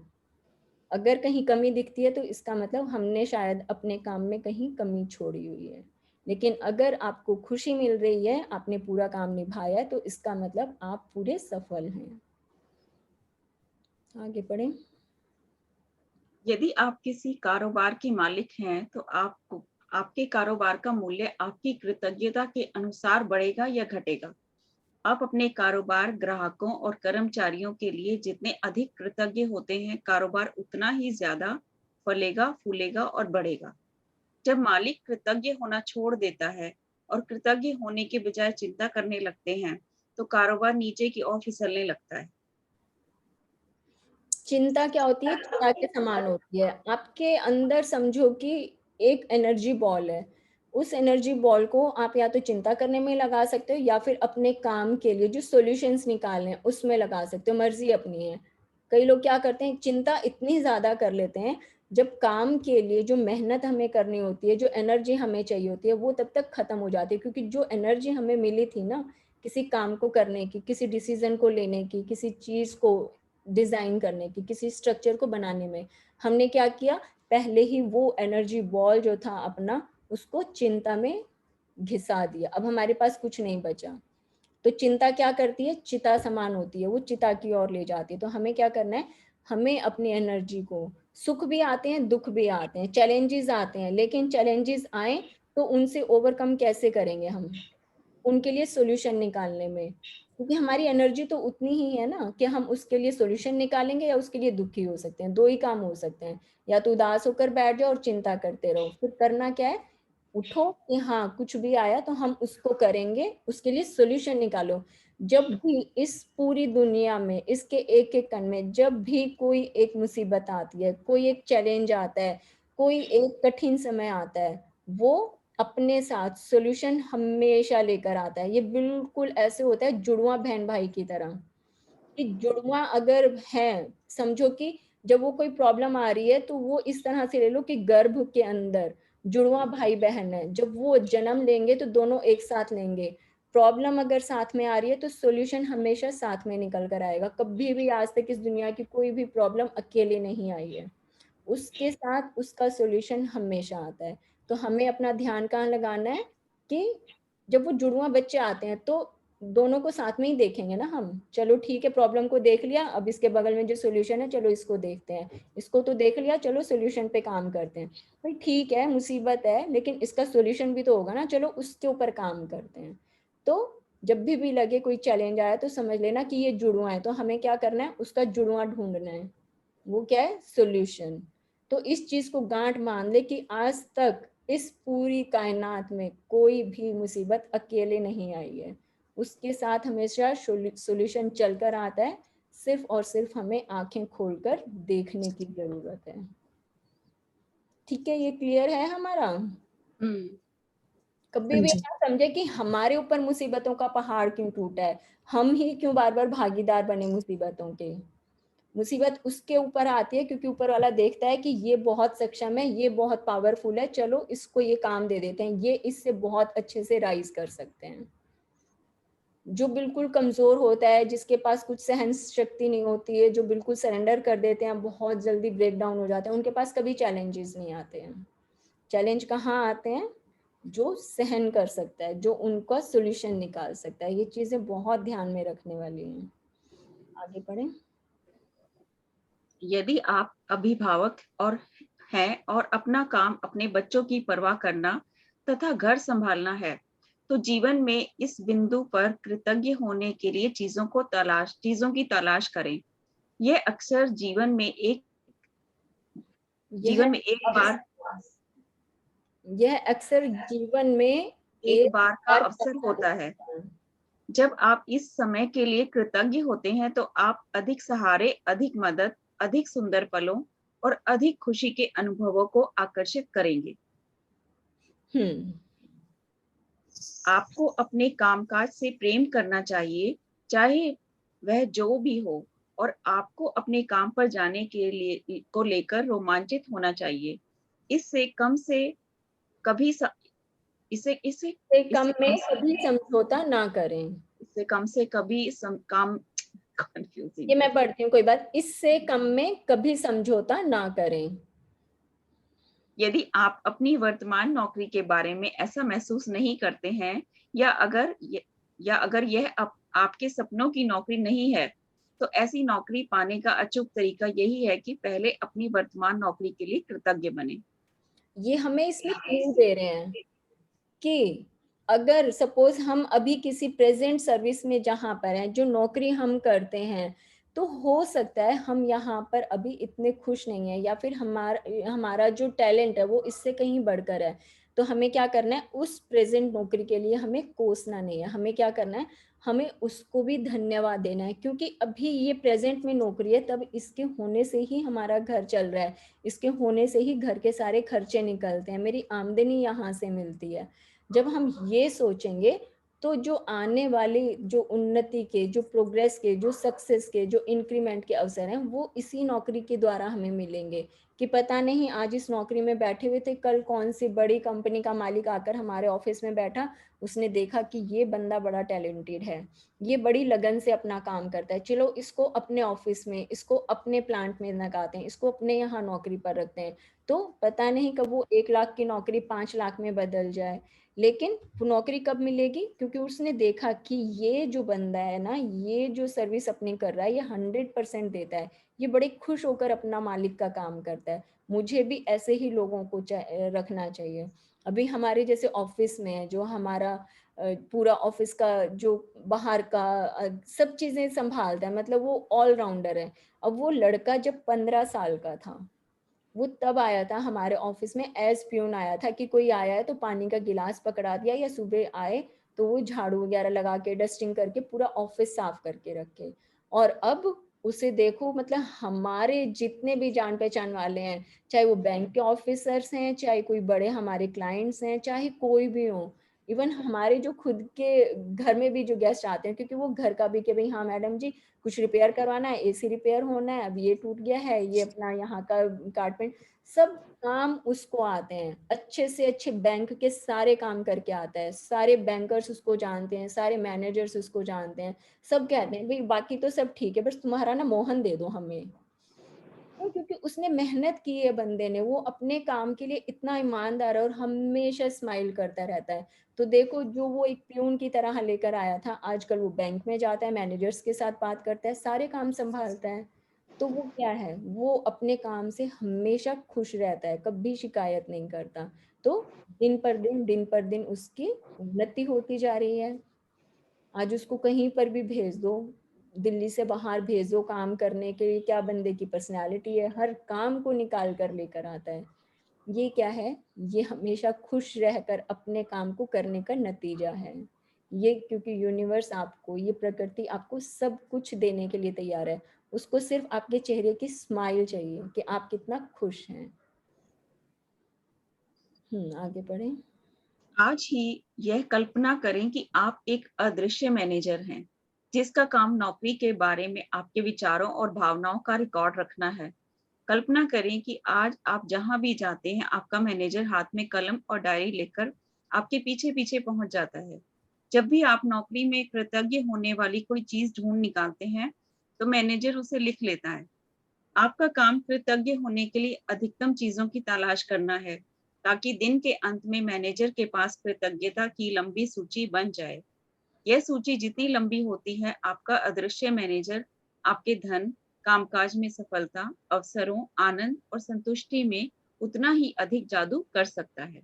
अगर कहीं कमी दिखती है तो इसका मतलब हमने शायद अपने काम में कहीं कमी छोड़ी हुई है। लेकिन अगर आपको खुशी मिल रही है, आपने पूरा काम निभाया है, तो इसका मतलब आप पूरे सफल हैं। आगे पढ़ें। यदि आप किसी कारोबार के मालिक हैं तो आपको आपके कारोबार का मूल्य आपकी कृतज्ञता के अनुसार बढ़ेगा या घटेगा। आप अपने कारोबार, ग्राहकों और कर्मचारियों के लिए जितने अधिक कृतज्ञ होते हैं, कारोबार उतना ही ज्यादा फलेगा, फूलेगा और बढ़ेगा। जब मालिक कृतज्ञ होना छोड़ देता है और कृतज्ञ होने के बजाय चिंता करने लगते हैं, तो कारोबार नीचे की ओर फिसलने लगता है। चिंता क्या होती है, चिता के समान होती है। आपके अंदर समझो कि एक एनर्जी बॉल है, उस एनर्जी बॉल को आप या तो चिंता करने में लगा सकते हो या फिर अपने काम के लिए जो सॉल्यूशंस निकालने हैं उसमें लगा सकते हो, मर्जी अपनी है। कई लोग क्या करते हैं, चिंता इतनी ज्यादा कर लेते हैं, जब काम के लिए जो मेहनत हमें करनी होती है, जो एनर्जी हमें चाहिए होती है, वो तब तक खत्म हो जाती है। क्योंकि जो एनर्जी हमें मिली थी ना किसी काम को करने की, किसी डिसीजन को लेने की, किसी चीज को डिजाइन करने की, किसी स्ट्रक्चर को बनाने में, हमने क्या किया, पहले ही वो एनर्जी बॉल जो था अपना उसको चिंता में घिसा दिया। अब हमारे पास कुछ नहीं बचा। तो चिंता क्या करती है, चिता समान होती है, वो चिता की ओर ले जाती है। तो हमें क्या करना है, हमें अपनी एनर्जी को, सुख भी आते हैं दुख भी आते हैं, चैलेंजेस आते हैं, लेकिन चैलेंजेस आए तो उनसे ओवरकम कैसे करेंगे हम, उनके लिए सॉल्यूशन निकालने में। क्योंकि हमारी एनर्जी तो उतनी ही है ना कि हम उसके लिए सॉल्यूशन निकालेंगे या उसके लिए दुखी हो सकते हैं। दो ही काम हो सकते हैं, या तो उदास होकर बैठ जाओ और चिंता करते रहो। फिर करना क्या है, उठो कि हाँ कुछ भी आया तो हम उसको करेंगे, उसके लिए सॉल्यूशन निकालो। जब भी इस पूरी दुनिया में, इसके एक एक कण में जब भी कोई एक मुसीबत आती है, कोई एक चैलेंज आता है, कोई एक कठिन समय आता है, वो अपने साथ सॉल्यूशन हमेशा लेकर आता है। ये बिल्कुल ऐसे होता है जुड़वा बहन भाई की तरह, कि जुड़वा अगर है, समझो कि जब वो कोई प्रॉब्लम आ रही है तो वो इस तरह से ले लो कि गर्भ के अंदर जुड़वा भाई बहन है, जब वो जन्म लेंगे तो दोनों एक साथ लेंगे। प्रॉब्लम अगर साथ में आ रही है तो सॉल्यूशन हमेशा साथ में निकल कर आएगा। कभी भी आज तक इस दुनिया की कोई भी प्रॉब्लम अकेले नहीं आई है, उसके साथ उसका सॉल्यूशन हमेशा आता है। तो हमें अपना ध्यान कहाँ लगाना है कि जब वो जुड़वा बच्चे आते हैं तो दोनों को साथ में ही देखेंगे ना हम। चलो ठीक है, प्रॉब्लम को देख लिया, अब इसके बगल में जो सॉल्यूशन है चलो इसको देखते हैं, इसको तो देख लिया, चलो सॉल्यूशन पे काम करते हैं। भाई ठीक है, मुसीबत है, लेकिन इसका सॉल्यूशन भी तो होगा ना, चलो उसके ऊपर काम करते हैं। तो जब भी लगे कोई चैलेंज आया तो समझ लेना कि ये जुड़वा है, तो हमें क्या करना है, उसका जुड़वा ढूंढना है। वो क्या है, सॉल्यूशन। तो इस चीज को गांठ मान ले कि आज तक इस पूरी कायनात में कोई भी मुसीबत अकेले नहीं आई है, उसके साथ हमेशा सॉल्यूशन चलकर आता है। सिर्फ और सिर्फ हमें आंखें खोलकर देखने की जरूरत है। ठीक है, ये क्लियर है हमारा? कभी भी ना समझे कि हमारे ऊपर मुसीबतों का पहाड़ क्यों टूटा है, हम ही क्यों बार बार भागीदार बने मुसीबतों के। मुसीबत उसके ऊपर आती है क्योंकि ऊपर वाला देखता है कि ये बहुत सक्षम है, ये बहुत पावरफुल है, चलो इसको ये काम दे देते हैं, ये इससे बहुत अच्छे से राइज कर सकते हैं। जो बिल्कुल कमजोर होता है, जिसके पास कुछ सहन शक्ति नहीं होती है, जो बिल्कुल सरेंडर कर देते हैं, बहुत जल्दी ब्रेक डाउन हो जाते हैं, उनके पास कभी चैलेंजेस नहीं आते हैं। चैलेंज कहाँ आते हैं, जो सहन कर सकता है, जो उनका सॉल्यूशन निकाल सकता है। ये चीजें बहुत ध्यान में रखने वाली हैं। आगे बढ़ें। यदि आप अभिभावक और हैं और अपना काम अपने बच्चों की परवाह करना तथा घर संभालना है, तो जीवन में इस बिंदु पर कृतज्ञ होने के लिए चीजों की तलाश करें। यह अक्सर जीवन में एक बार का अवसर होता है। जब आप इस समय के लिए कृतज्ञ होते हैं तो आप अधिक सहारे, अधिक मदद, अधिक सुंदर पलों और अधिक खुशी के अनुभवों को आकर्षित करेंगे। आपको अपने कामकाज से प्रेम करना चाहिए, चाहे वह जो भी हो, और आपको अपने काम पर जाने के लिए को लेकर रोमांचित होना चाहिए। इससे कम कभी समझौता ना करें। इससे कम से कभी काम कंफ्यूजिंग, ये मैं पढ़ती हूँ, कोई बात। इससे कम में कभी समझौता ना करें। यदि आप अपनी वर्तमान नौकरी के बारे में ऐसा महसूस नहीं करते हैं, या अगर यह आपके सपनों की नौकरी नहीं है, तो ऐसी नौकरी पाने का अचूक तरीका यही है कि पहले अपनी वर्तमान नौकरी के लिए कृतज्ञ बने। ये हमें इसमें क्लू दे रहे हैं कि अगर सपोज हम अभी किसी प्रेजेंट सर्विस में जहां पर हैं, जो नौकरी हम करते हैं, तो हो सकता है हम यहाँ पर अभी इतने खुश नहीं है, या फिर हमारा जो टैलेंट है वो इससे कहीं बढ़कर है। तो हमें क्या करना है, उस प्रेजेंट नौकरी के लिए हमें कोसना नहीं है। हमें क्या करना है, हमें उसको भी धन्यवाद देना है, क्योंकि अभी ये प्रेजेंट में नौकरी है, तब इसके होने से ही हमारा घर चल रहा है, इसके होने से ही घर के सारे खर्चे निकलते हैं, मेरी आमदनी यहाँ से मिलती है। जब हम ये सोचेंगे तो जो आने वाली, जो उन्नति के, जो प्रोग्रेस के, जो सक्सेस के, जो इंक्रीमेंट के अवसर हैं, वो इसी नौकरी के द्वारा हमें मिलेंगे। कि पता नहीं आज इस नौकरी में बैठे हुए थे, कल कौन सी बड़ी कंपनी का मालिक आकर हमारे ऑफिस में बैठा, उसने देखा कि ये बंदा बड़ा टैलेंटेड है, ये बड़ी लगन से अपना काम करता है, चलो इसको अपने ऑफिस में, इसको अपने प्लांट में लगाते हैं, इसको अपने यहाँ नौकरी पर रखते हैं। तो पता नहीं कब वो 1 लाख की नौकरी 5 लाख में बदल जाए, लेकिन वो नौकरी कब मिलेगी, क्योंकि उसने देखा कि ये जो बंदा है ना, ये जो सर्विस अपनी कर रहा है, ये 100% देता है, ये बड़े खुश होकर अपना मालिक का काम करता है, मुझे भी ऐसे ही लोगों को रखना चाहिए। अभी हमारे जैसे ऑफिस में है, जो हमारा पूरा ऑफिस का जो बाहर का सब चीजें संभालता है, मतलब वो ऑलराउंडर है। अब वो लड़का जब 15 साल का था, वो तब आया था हमारे ऑफिस में, एज प्यून आया था कि कोई आया है तो पानी का गिलास पकड़ा दिया, या सुबह आए तो वो झाड़ू वगैरह लगा के डस्टिंग करके पूरा ऑफिस साफ करके रखे। और अब उसे देखो, मतलब हमारे जितने भी जान पहचान वाले हैं, चाहे वो बैंक के ऑफिसर्स हैं, चाहे कोई बड़े हमारे क्लाइंट्स हैं, चाहे कोई भी हो, इवन हमारे जो खुद के घर में भी जो गेस्ट आते हैं, क्योंकि वो घर का भी कि भाई हाँ मैडम जी कुछ रिपेयर करवाना है, एसी रिपेयर होना है, अब ये टूट गया है, ये अपना यहाँ का कारपेंट, सब काम उसको आते हैं। अच्छे से अच्छे बैंक के सारे काम करके आता है, सारे बैंकर्स उसको जानते हैं, सारे मैनेजर्स उसको जानते हैं। सब कहते हैं भाई बाकी तो सब ठीक है, बस तुम्हारा ना मोहन दे दो हमें। क्योंकि उसने मेहनत की है बंदे ने, वो अपने काम के लिए इतना ईमानदार है और हमेशा स्माइल करता रहता है। तो देखो, जो वो एक प्यून की तरह लेकर आया था, आजकल वो बैंक में जाता है, मैनेजर्स के साथ बात करता है, सारे काम संभालता है। तो वो क्या है, वो अपने काम से हमेशा खुश रहता है, कभी शिकायत नहीं करता। तो दिन पर दिन उसकी उन्नति होती जा रही है। आज उसको कहीं पर भी भेज दो, दिल्ली से बाहर भेज दो काम करने के लिए, क्या बंदे की पर्सनालिटी है, हर काम को निकाल कर लेकर आता है। ये क्या है, ये हमेशा खुश रहकर अपने काम को करने का नतीजा है। ये क्योंकि यूनिवर्स आपको, ये प्रकृति आपको सब कुछ देने के लिए तैयार है, उसको सिर्फ आपके चेहरे की स्माइल चाहिए कि आप कितना खुश हैं। आगे बढ़े। आज ही यह कल्पना करें कि आप एक अदृश्य मैनेजर हैं, जिसका काम नौकरी के बारे में आपके विचारों और भावनाओं का रिकॉर्ड रखना है। कल्पना करें कि आज आप जहां भी जाते हैं, आपका मैनेजर हाथ में कलम और डायरी लेकर आपके पीछे पीछे पहुंच जाता है। जब भी आप नौकरी में कृतज्ञ होने वाली कोई चीज ढूंढ निकालते हैं, तो मैनेजर उसे लिख लेता है। आपका काम कृतज्ञ होने के लिए अधिकतम चीजों की तलाश करना है, ताकि दिन के अंत में मैनेजर के पास कृतज्ञता की लंबी सूची बन जाए। यह सूची जितनी लंबी होती है, आपका अदृश्य मैनेजर आपके धन, कामकाज में सफलता, अवसरों, आनंद और संतुष्टि में उतना ही अधिक जादू कर सकता है।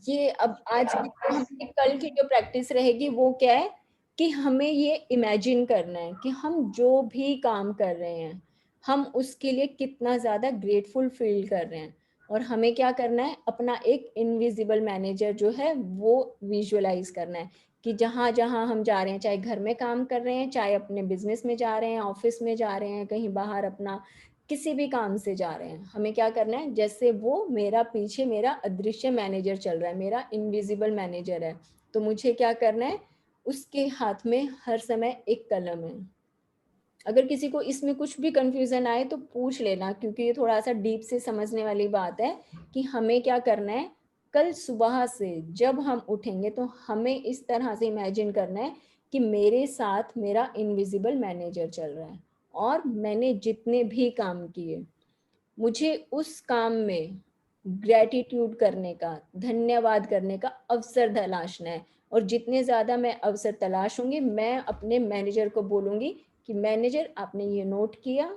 ये अब आज की हमारी कल की जो प्रैक्टिस रहेगी वो क्या है कि हमें ये इमेजिन करना है कि हम जो भी काम कर रहे हैं, हम उसके लिए कितना ज़्यादा ग्रेटफुल फील कर रहे हैं। और हमें क्या करना है, अपना एक इनविजिबल मैनेजर जो है वो विजुअलाइज करना है कि जहाँ जहाँ हम जा रहे हैं, चाहे घर में काम कर रहे हैं, चाहे अपने बिजनेस में जा रहे हैं, ऑफिस में जा रहे हैं, कहीं बाहर अपना किसी भी काम से जा रहे हैं, हमें क्या करना है, जैसे वो मेरा पीछे मेरा अदृश्य मैनेजर चल रहा है, मेरा इनविजिबल मैनेजर है, तो मुझे क्या करना है, उसके हाथ में हर समय एक कलम है। अगर किसी को इसमें कुछ भी कंफ्यूजन आए तो पूछ लेना, क्योंकि ये थोड़ा सा डीप से समझने वाली बात है कि हमें क्या करना है। कल सुबह से जब हम उठेंगे तो हमें इस तरह से इमेजिन करना है कि मेरे साथ मेरा इनविजिबल मैनेजर चल रहा है और मैंने जितने भी काम किए, मुझे उस काम में ग्रेटिट्यूड करने का, धन्यवाद करने का अवसर तलाशना है। और जितने ज़्यादा मैं अवसर तलाशूंगी, मैं अपने मैनेजर को बोलूँगी कि मैनेजर आपने ये नोट किया।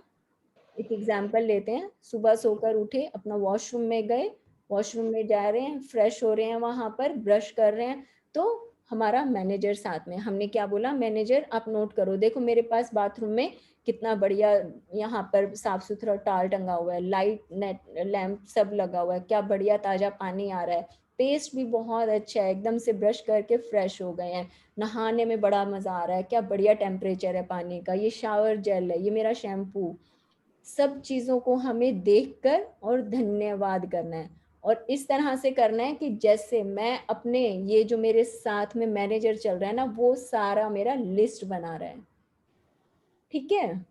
एक एग्जाम्पल लेते हैं, सुबह सोकर उठे, अपना वॉशरूम में गए, वॉशरूम में जा रहे हैं, फ्रेश हो रहे हैं, वहाँ पर ब्रश कर रहे हैं, तो हमारा मैनेजर साथ में, हमने क्या बोला, मैनेजर आप नोट करो, देखो मेरे पास बाथरूम में कितना बढ़िया यहाँ पर साफ सुथरा टाल टंगा हुआ है, लाइट नेट लैंप सब लगा हुआ है, क्या बढ़िया ताज़ा पानी आ रहा है, पेस्ट भी बहुत अच्छा है, एकदम से ब्रश करके फ्रेश हो गए हैं, नहाने में बड़ा मज़ा आ रहा है, क्या बढ़िया टेम्परेचर है पानी का, ये शावर जेल है, ये मेरा शैम्पू। सब चीज़ों को हमें देखकर और धन्यवाद करना है। और इस तरह से करना है कि जैसे मैं अपने, ये जो मेरे साथ में मैनेजर चल रहा है ना, वो सारा मेरा लिस्ट बना रहा है। ठीक है,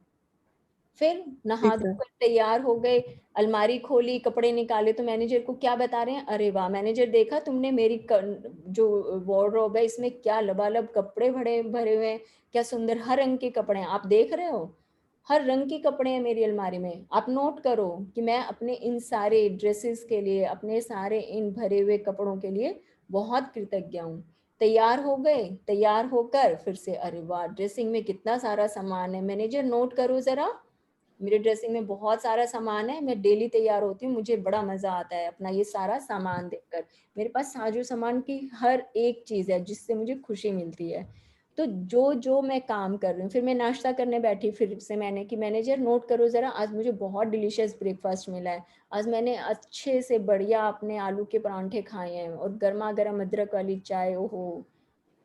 फिर नहा ठीक है। धोकर तैयार हो गए, अलमारी खोली, कपड़े निकाले, तो मैनेजर को क्या बता रहे हैं, अरे वाह मैनेजर, देखा तुमने मेरी जो वार्डरोब है इसमें क्या लबालब कपड़े भरे भरे हुए हैं, क्या सुंदर हर रंग के कपड़े हैं, आप देख रहे हो, हर रंग के कपड़े हैं मेरी अलमारी में। आप नोट करो कि मैं अपने इन सारे ड्रेसेस के लिए, अपने सारे इन भरे हुए कपड़ों के लिए बहुत कृतज्ञ हूँ। तैयार हो गए, तैयार होकर फिर से, अरे वाह ड्रेसिंग में कितना सारा सामान है, मैनेजर नोट करो जरा, मेरे ड्रेसिंग में बहुत सारा सामान है, मैं डेली तैयार होती हूँ, मुझे बड़ा मजा आता है अपना ये सारा सामान देखकर, मेरे पास साजो सामान की हर एक चीज है जिससे मुझे खुशी मिलती है। तो जो जो मैं काम कर रही हूँ, फिर मैं नाश्ता करने बैठी, फिर से मैंने कि मैनेजर नोट करो जरा, आज मुझे बहुत डिलीशियस ब्रेकफास्ट मिला है, आज मैंने अच्छे से बढ़िया अपने आलू के परांठे खाए हैं और गर्मा गर्म अदरक वाली चाय, ओहो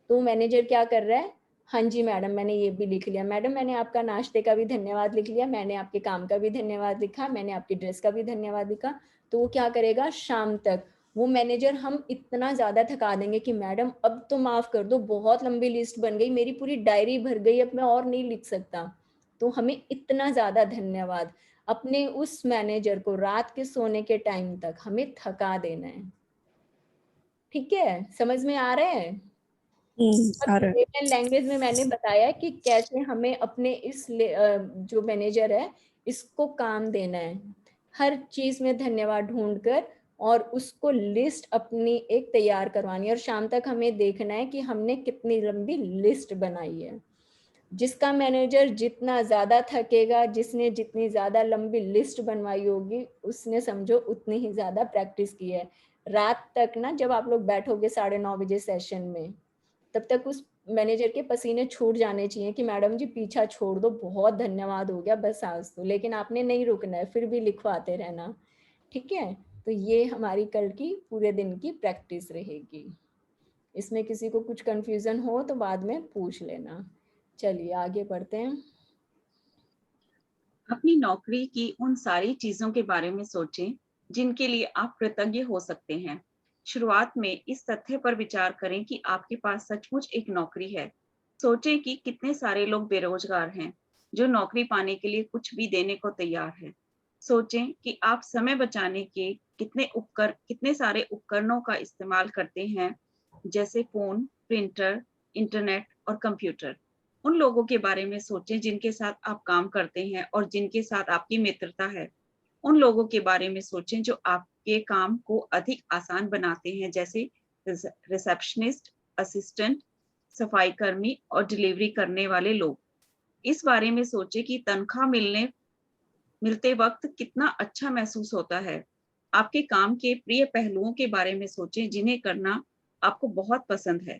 तो मैनेजर क्या कर रहा है, हाँ जी मैडम मैंने ये भी लिख लिया, मैडम मैंने आपका नाश्ते का भी धन्यवाद लिख लिया, मैंने आपके काम का भी धन्यवाद लिखा, मैंने आपकी ड्रेस का भी धन्यवाद लिखा। तो वो क्या करेगा, शाम तक वो मैनेजर हम इतना ज्यादा थका देंगे कि मैडम अब तो माफ कर दो, बहुत लंबी लिस्ट बन गई, मेरी पूरी डायरी भर गई, अब मैं और नहीं लिख सकता। तो हमें इतना ज्यादा धन्यवाद अपने उस मैनेजर को रात के सोने के टाइम तक हमें थका देना है। ठीक है, समझ में आ रहा है? आ रहा है। लैंग्वेज में मैंने बताया कि कैसे हमें अपने इस जो मैनेजर है इसको काम देना है, हर चीज में धन्यवाद ढूंढकर, और उसको लिस्ट अपनी एक तैयार करवानी है, और शाम तक हमें देखना है कि हमने कितनी लंबी लिस्ट बनाई है। जिसका मैनेजर जितना ज्यादा थकेगा, जिसने जितनी ज्यादा लंबी लिस्ट बनवाई होगी, उसने समझो उतनी ही ज्यादा प्रैक्टिस की है। रात तक ना जब आप लोग बैठोगे 9:30 बजे सेशन में, तब तक उस मैनेजर के पसीने छूट जाने चाहिए कि मैडम जी पीछा छोड़ दो, बहुत धन्यवाद हो गया बस आज तो, लेकिन आपने नहीं रुकना है, फिर भी लिखवाते रहना। ठीक है, तो ये हमारी कल की पूरे दिन की प्रैक्टिस रहेगी। इसमें किसी को कुछ कंफ्यूजन हो तो बाद में पूछ लेना। चलिए आगे बढ़ते हैं। अपनी नौकरी की उन सारी चीजों के बारे में सोचें जिनके लिए आप कृतज्ञ हो सकते हैं। शुरुआत में इस तथ्य पर विचार करें कि आपके पास सचमुच एक नौकरी है। सोचें कि कितने सारे लोग बेरोजगार हैं जो नौकरी पाने के लिए कुछ भी देने को तैयार है। सोचें कि आप समय बचाने के कितने सारे उपकरणों का इस्तेमाल करते हैं, जैसे फोन, प्रिंटर, इंटरनेट और कंप्यूटर। उन लोगों के बारे में सोचें जिनके साथ आप काम करते हैं और जिनके साथ आपकी मित्रता है। उन लोगों के बारे में सोचें जो आपके काम को अधिक आसान बनाते हैं, जैसे रिसेप्शनिस्ट, असिस्टेंट, सफाई कर्मी और डिलीवरी करने वाले लोग। इस बारे में सोचें कि तनख्वाह मिलते वक्त कितना अच्छा महसूस होता है। आपके काम के प्रिय पहलुओं के बारे में सोचें जिन्हें करना आपको बहुत पसंद है।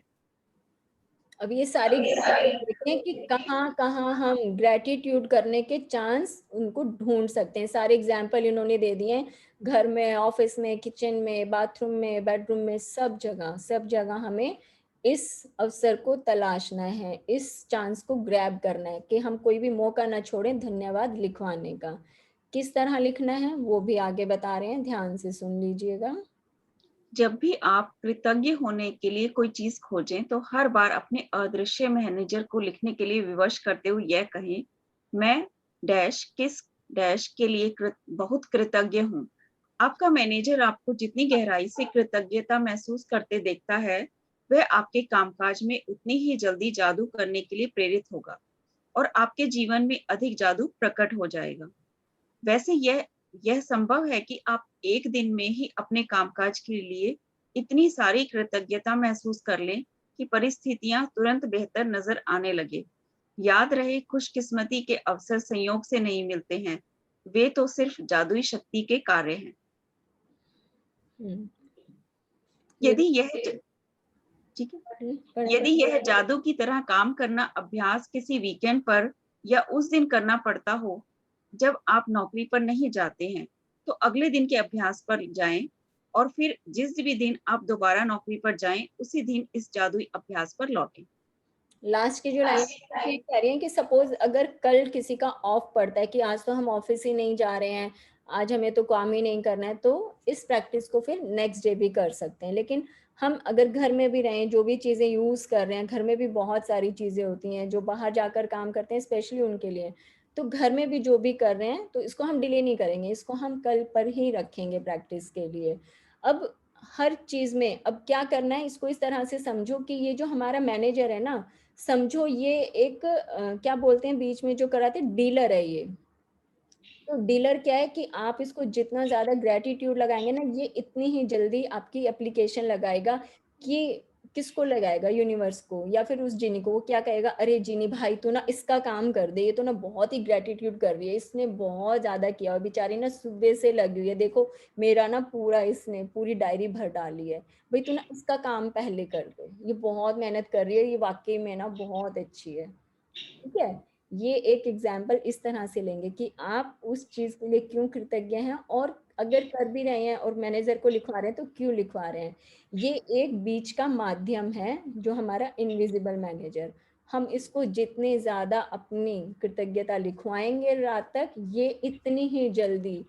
अब ये सारे देखें कि कहाँ कहाँ हम ग्रेटिट्यूड करने के चांस उनको ढूंढ सकते हैं। सारे एग्जाम्पल इन्होंने दे दिए हैं, घर में, ऑफिस में, किचन में, बाथरूम में, बेडरूम में, सब जगह हमें इस अवसर को तलाशना है, इस चांस को ग्रैब करना है कि हम कोई भी मौका ना छोड़ें धन्यवाद लिखवाने का। किस तरह लिखना है वो भी आगे बता रहे हैं, ध्यान से सुन लीजिएगा। जब भी आप कृतज्ञ होने के लिए कोई चीज खोजें तो हर बार अपने अदृश्य मैनेजर को लिखने के लिए विवश करते हुए यह कहें, मैं डैश किस डैश के लिए बहुत कृतज्ञ हूँ। आपका मैनेजर आपको जितनी गहराई से कृतज्ञता महसूस करते देखता है, वह आपके कामकाज में उतनी ही जल्दी जादू करने के लिए प्रेरित होगा और आपके जीवन में अधिक जादू प्रकट हो जाएगा। वैसे यह संभव है कि आप एक दिन में ही अपने कामकाज के लिए इतनी सारी कृतज्ञता महसूस कर लें कि परिस्थितियां तुरंत बेहतर नजर आने लगे। याद रहे, खुशकिस्मती के अवसर संयोग से नहीं मिलते हैं, वे तो सिर्फ जादुई शक्ति के कार्य हैं। यदि यह ठीक है, यदि यह जादू की तरह काम करना अभ्यास किसी वीकेंड पर या उस दिन करना पड़ता हो जब आप नौकरी पर नहीं जाते हैं, तो अगले दिन के अभ्यास पर जाएं और फिर जिस भी दिन आप दोबारा नौकरी पर जाएं, उसी दिन इस जादुई अभ्यास पर लौटें। लास्ट की जो लाइन कह रही है कि सपोज अगर कल किसी का ऑफ पड़ता है कि आज तो हम ऑफिस ही नहीं जा रहे हैं, आज हमें तो काम ही नहीं करना है, तो इस प्रैक्टिस को फिर नेक्स्ट डे भी कर सकते हैं। लेकिन हम अगर घर में भी रहें, जो भी चीजें यूज कर रहे हैं, घर में भी बहुत सारी चीजें होती हैं, जो बाहर जाकर काम करते हैं स्पेशली उनके लिए, तो घर में भी जो भी कर रहे हैं तो इसको हम डिले नहीं करेंगे, इसको हम कल पर ही रखेंगे प्रैक्टिस के लिए। अब हर चीज में अब क्या करना है, इसको इस तरह से समझो कि ये जो हमारा मैनेजर है ना, समझो ये एक क्या बोलते हैं बीच में जो कराते, डीलर है ये। तो डीलर क्या है कि आप इसको जितना ज्यादा ग्रेटिट्यूड लगाएंगे ना, ये इतनी ही जल्दी आपकी एप्लीकेशन लगाएगा। कि किसको लगाएगा, यूनिवर्स को या फिर उस जिनी को। वो क्या कहेगा, अरे जिनी भाई तू ना इसका काम कर दे, ये तो ना बहुत ही ग्रेटिट्यूड कर रही है, इसने बहुत ज्यादा किया और बेचारी ना सुबह से लगी हुई है, देखो मेरा ना पूरा इसने पूरी डायरी भर डाली है, भाई तू ना इसका काम पहले कर दे, ये बहुत मेहनत कर रही है, ये वाकई में ना बहुत अच्छी है। ठीक है, ये एक एग्जाम्पल इस तरह से लेंगे कि आप उस चीज के लिए क्यों कृतज्ञ हैं और अगर कर भी रहे हैं और मैनेजर को लिखवा रहे हैं तो क्यों लिखवा रहे हैं? ये एक बीच का माध्यम है जो हमारा इनविजिबल मैनेजर, हम इसको जितने ज्यादा अपनी कृतज्ञता लिखवाएंगे रात तक, ये इतनी ही जल्दी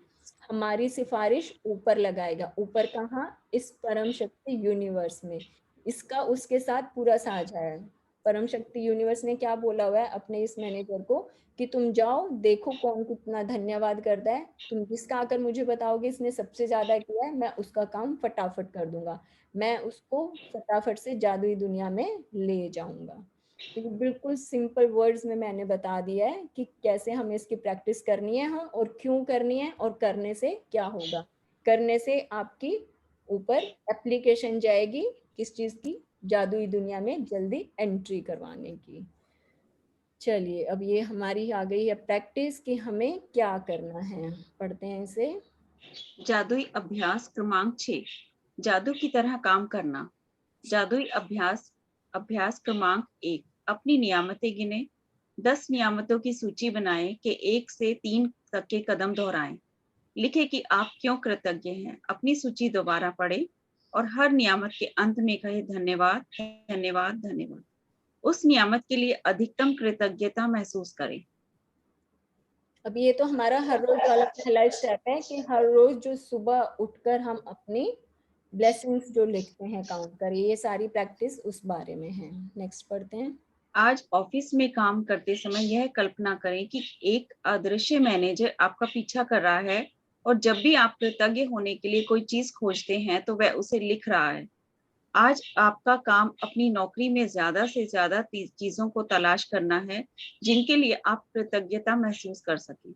हमारी सिफारिश ऊपर लगाएगा। ऊपर कहाँ? इस परम शक्ति यूनिवर्स में। इसका उसके साथ पूरा साझा है। परम शक्ति यूनिवर्स ने क्या बोला हुआ है अपने इस मैनेजर को कि तुम जाओ देखो कौन कितना धन्यवाद करता है, तुम जिसका आकर मुझे बताओगे इसने सबसे ज्यादा किया है, मैं उसका काम फटाफट कर दूंगा, मैं उसको फटाफट से जादुई दुनिया में ले जाऊंगा। तो ये बिल्कुल सिंपल वर्ड्स में मैंने बता दिया है कि कैसे हमें इसकी प्रैक्टिस करनी है हम, और क्यों करनी है, और करने से क्या होगा। करने से आपकी ऊपर एप्लीकेशन जाएगी किस चीज की? जादुई दुनिया में जल्दी एंट्री करवाने की। चलिए अब ये हमारी आ गई है प्रैक्टिस कि हमें क्या करना है, पढ़ते हैं इसे। जादुई अभ्यास क्रमांक 6, जादू की तरह काम करना। जादुई अभ्यास क्रमांक 1, अपनी नियामतें गिने। 10 नियामतों की सूची बनाएं कि 1 से 3 तक के कदम दोहराएं। लिखें कि आप क्यों कृतज्ञ हैं। अपनी सूची दोबारा पढ़ें और हर नियामत के अंत में कहे धन्यवाद धन्यवाद धन्यवाद। उस नियामत के लिए अधिकतम कृतज्ञता महसूस करें। अब ये तो हमारा हर रोज वाला पहला स्टेप है कि हर रोज जो सुबह उठकर हम अपनी ब्लेसिंग्स जो लिखते हैं काउंट करिए, ये सारी प्रैक्टिस उस बारे में है। नेक्स्ट पढ़ते हैं। आज ऑफिस में काम करते समय यह कल्पना करें कि एक अदृश्य मैनेजर आपका पीछा कर रहा है और जब भी आप कृतज्ञ होने के लिए कोई चीज खोजते हैं तो वह उसे लिख रहा है। आज आपका काम अपनी नौकरी में ज्यादा से ज्यादा चीजों को तलाश करना है जिनके लिए आप कृतज्ञता महसूस कर सकें।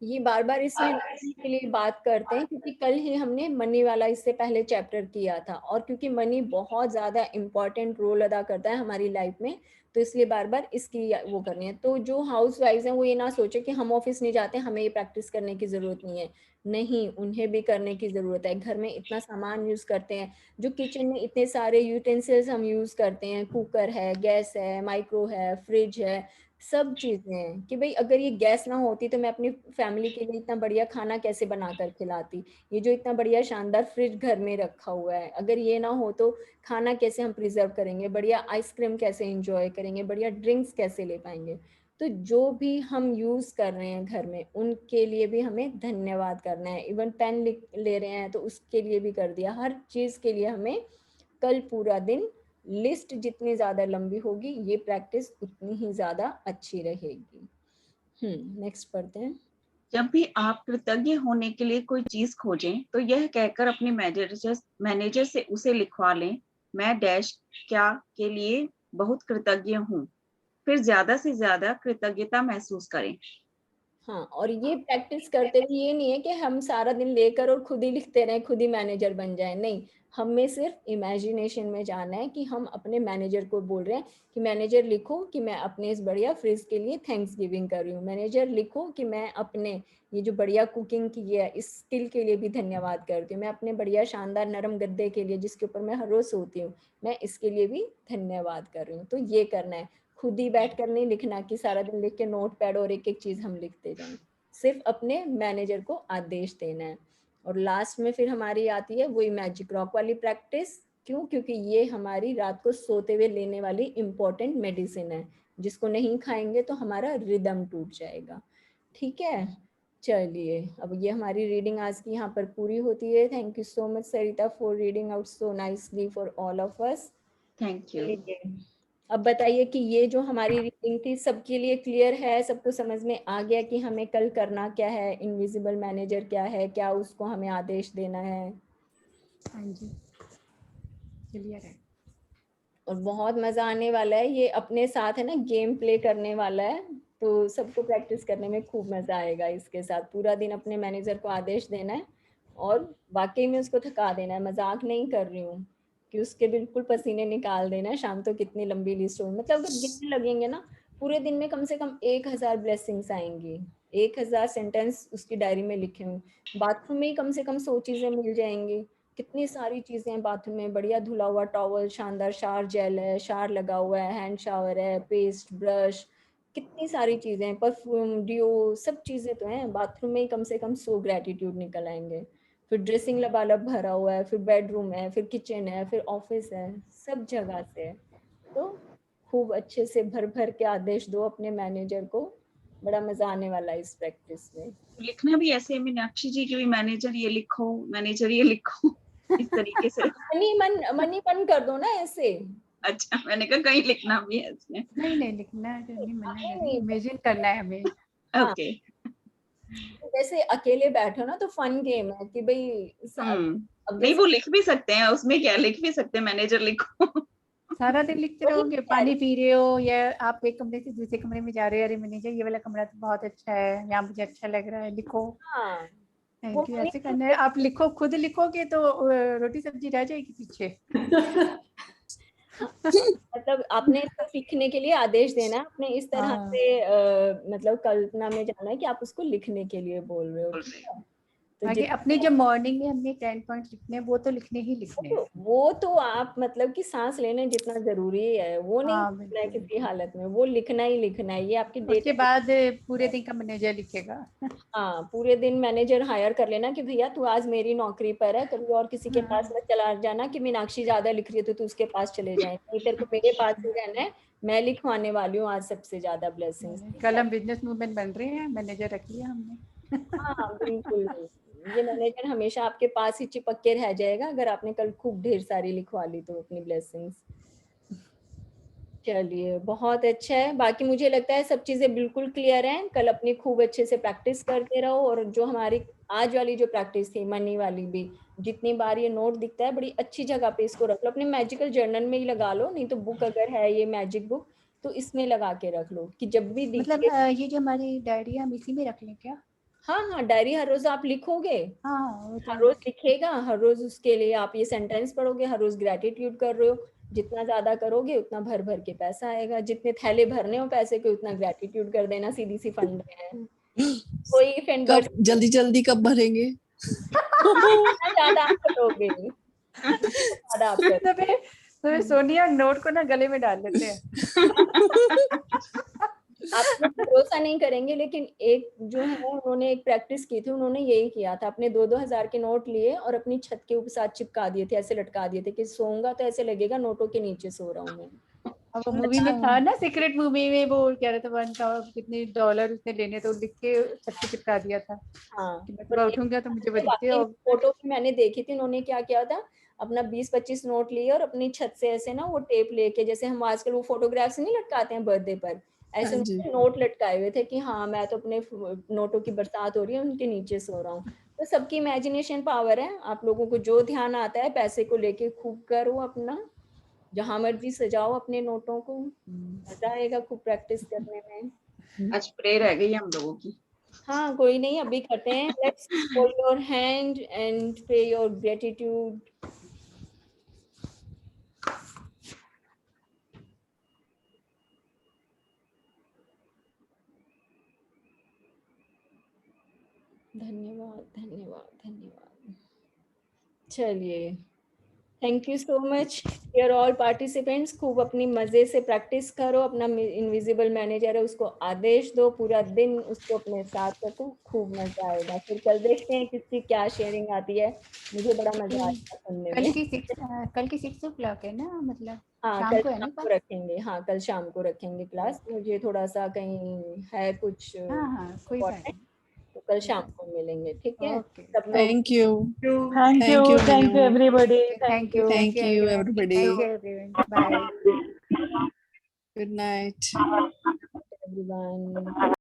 ये बार बार इसलिए के लिए बात करते हैं क्योंकि कल ही हमने मनी वाला इससे पहले चैप्टर किया था, और क्योंकि मनी बहुत ज्यादा इम्पोर्टेंट रोल अदा करता है हमारी लाइफ में, तो इसलिए बार बार इसकी वो करनी है। तो जो हाउस वाइफ हैं वो ये ना सोचे कि हम ऑफिस नहीं जाते हमें ये प्रैक्टिस करने की जरूरत नहीं है। नहीं, उन्हें भी करने की जरूरत है। घर में इतना सामान यूज करते हैं, जो किचन में इतने सारे यूटेंसिल्स हम यूज करते हैं, कुकर है, गैस है, माइक्रो है, फ्रिज है, सब चीजें हैं कि भाई अगर ये गैस ना होती तो मैं अपनी फैमिली के लिए इतना बढ़िया खाना कैसे बनाकर खिलाती। ये जो इतना बढ़िया शानदार फ्रिज घर में रखा हुआ है, अगर ये ना हो तो खाना कैसे हम प्रिजर्व करेंगे, बढ़िया आइसक्रीम कैसे एंजॉय करेंगे, बढ़िया ड्रिंक्स कैसे ले पाएंगे। तो जो भी हम यूज कर रहे हैं घर में उनके लिए भी हमें धन्यवाद करना है। इवन पेन ले रहे हैं तो उसके लिए भी कर दिया। हर चीज के लिए हमें कल पूरा दिन, लिस्ट जितनी ज्यादा लंबी होगी ये प्रैक्टिस उतनी ही ज्यादा अच्छी रहेगी। नेक्स्ट पढ़ते हैं। जब भी आप कृतज्ञ होने के लिए कोई चीज खोजें तो यह कहकर अपने मैनेजर से उसे लिखवा लें, मैं डैश क्या के लिए बहुत कृतज्ञ हूँ। फिर ज्यादा से ज्यादा कृतज्ञता महसूस करें। हाँ, और ये प्रैक्टिस करते हुए ये नहीं है कि हम सारा दिन लेकर और खुद ही लिखते रहें, खुद ही मैनेजर बन जाए। नहीं, हमें सिर्फ इमेजिनेशन में जाना है कि हम अपने मैनेजर को बोल रहे हैं कि मैनेजर लिखो कि मैं अपने इस बढ़िया फ्रिज के लिए थैंक्स गिविंग कर रही हूँ। मैनेजर लिखो कि मैं अपने ये जो बढ़िया कुकिंग की है इस स्किल के लिए भी धन्यवाद करती हूँ। मैं अपने बढ़िया शानदार नरम गद्दे के लिए जिसके ऊपर मैं हर रोज सोती हूँ, मैं इसके लिए भी धन्यवाद कर रही हूँ। तो ये करना है, खुद ही बैठ कर नहीं लिखना कि सारा दिन लिख के नोट पैड और एक एक चीज हम लिखते जाएं। सिर्फ अपने मैनेजर को आदेश देना है। और लास्ट में फिर हमारी आती है वही मैजिक रॉक वाली प्रैक्टिस। क्यों? क्योंकि ये हमारी रात को सोते हुए लेने वाली इम्पोर्टेंट मेडिसिन है, जिसको नहीं खाएंगे तो हमारा रिदम टूट जाएगा। ठीक है, चलिए अब ये हमारी रीडिंग आज की यहाँ पर पूरी होती है। Thank you so much Sarita for reading out so nicely for all of us. Thank you. अब बताइए कि ये जो हमारी रीडिंग थी सबके लिए क्लियर है? सबको समझ में आ गया कि हमें कल करना क्या है, इनविजिबल मैनेजर क्या है, क्या उसको हमें आदेश देना है? हाँ जी, क्लियर है। और बहुत मजा आने वाला है, ये अपने साथ है ना गेम प्ले करने वाला है, तो सबको प्रैक्टिस करने में खूब मजा आएगा। इसके साथ पूरा दिन अपने मैनेजर को आदेश देना है और वाकई में उसको थका देना है, मजाक नहीं कर रही हूँ, कि उसके बिल्कुल पसीने निकाल देना है। शाम तो कितनी लंबी लिस्ट हो, मतलब अगर गिनने लगेंगे ना पूरे दिन में कम से कम 1000 ब्लेसिंग्स आएंगी, 1000 सेंटेंस उसकी डायरी में लिखे हुए। बाथरूम में ही कम से कम 100 चीजें मिल जाएंगी। कितनी सारी चीजें हैं बाथरूम में, बढ़िया धुला हुआ टॉवल, शानदार शावर जेल है, शावर लगा हुआ है, हैंड शावर है, पेस्ट, ब्रश, कितनी सारी चीजें हैं, परफ्यूम, डियो, सब चीजें तो हैं। बाथरूम में ही कम से कम 100 ग्रेटिट्यूड निकल आएंगे। फिर ड्रेसिंग लबालब भरा हुआ है, फिर बेडरूम है, फिर किचन है, फिर ऑफिस है, सब जगह से है। तो खूब अच्छे से भर भर के आदेश दो अपने मैनेजर को, बड़ा मजा आने वाला है इस प्रैक्टिस में। लिखना भी ऐसे मीनाक्षी जी की भी मैनेजर ये लिखो, मैनेजर ये लिखो, इस तरीके से। मनी मन कर दो ना ऐसे। अच्छा, मैंने कहा कहीं लिखना भी है इसमें। नहीं लिखना है, नहीं मना नहीं, इमेजिन करना है हमें। ओके। जैसे अकेले बैठो ना तो फन गेम है कि भाई नहीं वो लिख भी सकते हैं, उसमें क्या, लिख भी सकते हैं मैनेजर लिखो। सारा दिन लिखते रहोगे, पानी पी रहे हो या आप एक कमरे से दूसरे कमरे में जा रहे हो, अरे मैनेजर ये वाला कमरा तो बहुत अच्छा है, यहाँ मुझे अच्छा लग रहा है, लिखो। हाँ, थैंक यू, ऐसे करना है। आप लिखो, खुद लिखोगे तो रोटी सब्जी रह जाएगी पीछे। मतलब आपने सिर्फ लिखने के लिए आदेश देना, आपने इस तरह से मतलब कल्पना में जाना है कि आप उसको लिखने के लिए बोल रहे हो। तो आगे अपने जो मॉर्निंग में हमने 10 पॉइंट्स लिखने हैं वो तो लिखने ही लिखने हैं। वो तो आप मतलब कि सांस लेने जितना जरूरी है वो नहीं लिखना है किसी हालत में, वो लिखना ही लिखना है। ये आपकी डेट उसके बाद पूरे दिन का मैनेजर लिखेगा। हाँ, पूरे दिन मैनेजर हायर कर लेना कि भैया तू आज मेरी नौकरी पर है, कभी और किसी के पास मत चला जाना कि मीनाक्षी ज्यादा लिख रही है तो तू उसके पास चले जाए, नहीं तेरे को मेरे पास ही रहना है, मैं लिखवाने वाली हूँ आज सबसे ज्यादा ब्लेसिंग्स। कल हम बिजनेस वूमेन बन रहे हैं, मैनेजर रख लिया हमने। हाँ बिल्कुल, ये मैनेजर हमेशा आपके पास ही चिपक के रह जाएगा अगर आपने कल खूब ढेर सारी लिखवा ली तो अपनी ब्लेसिंग्स। चलिए बहुत अच्छा है, बाकी मुझे लगता है सब चीजें बिल्कुल क्लियर हैं। कल अपनी खूब अच्छे से प्रैक्टिस करते रहो, और जो हमारी आज वाली जो प्रैक्टिस थी मनी वाली भी, जितनी बार ये नोट दिखता है बड़ी अच्छी जगह पे इसको रख लो, अपने मैजिकल जर्नल में ही लगा लो, नहीं तो बुक अगर है ये मैजिक बुक तो इसमें लगा के रख लो कि जब भी मतलब ये जो हमारी डायरी है हम इसी में रख लें क्या? हाँ, डायरी हर रोज आप लिखोगे। हाँ, हर रोज लिखेगा, हर रोज उसके लिए आप ये सेंटेंस पढ़ोगे, हर रोज ग्रेटिट्यूड कर रहे हो, जितना ज्यादा करोगे उतना भर भर के पैसा आएगा, जितने थैले भरने हो पैसे के उतना ग्रेटिट्यूड कर देना, सीधी सी फंड है। कोई कब जल्दी कब भरेंगे? ज्यादा आप करोगे, ज्यादा आप करोगे। तो सोनिया नोट को ना गले में डाल लेते हैं। आप भरोसा नहीं करेंगे, लेकिन एक जो है उन्होंने एक प्रैक्टिस की थी, उन्होंने यही किया था, अपने 2-2 हजार के नोट लिए और अपनी छत के ऊपर साथ चिपका दिए थे, ऐसे लटका दिए थे कि सोऊंगा तो ऐसे लगेगा नोटों के नीचे सो रहा हूँ मैं। अब वो मूवी में था ना, सीक्रेट मूवी में वो कह रहा था $1 कितने डॉलर उसने लेने, तो लिख के छत पे चिपका दिया था। हाँ, कि मैं सुबह उठूंगा तो मुझे बदलते हो। फोटो भी मैंने देखी थी, उन्होंने क्या किया था, अपना 20-25 नोट लिए और अपनी छत से ऐसे ना वो टेप लेके, जैसे हम आजकल वो फोटोग्राफ्स नहीं लटकाते हैं बर्थडे पर, ऐसे नोट लटकाए हुए थे कि हाँ मैं तो अपने नोटों की बरसात हो रही है उनके नीचे सो रहा हूँ। तो सबकी इमेजिनेशन पावर है, आप लोगों को जो ध्यान आता है पैसे को लेके खूब करो, अपना जहां मर्जी सजाओ अपने नोटों को, मजा आएगा खूब प्रैक्टिस करने में। आज प्रे रह गई हम लोगों की। हाँ कोई नहीं, अभी करते हैं। Let's hold your hand and pray your gratitude. धन्यवाद धन्यवाद धन्यवाद। चलिए, thank you so much dear all participants. खूब अपनी मजे से प्रैक्टिस करो, अपना इनविजिबल मैनेजर है उसको आदेश दो, पूरा दिन उसको अपने साथ रखो, खूब मजा आएगा। फिर कल देखते हैं किसकी क्या शेयरिंग आती है, मुझे बड़ा मजा आएगा सुनने में। कल की 6 o'clock है ना, मतलब हाँ शाम कल को है ना शाम को रखेंगे, हाँ कल शाम को रखेंगे क्लास, मुझे थोड़ा सा कहीं है कुछ कोई बात नहीं, तो कल शाम को मिलेंगे, ठीक है? सब लोग thank you everybody, thank you everybody, bye, good night everyone.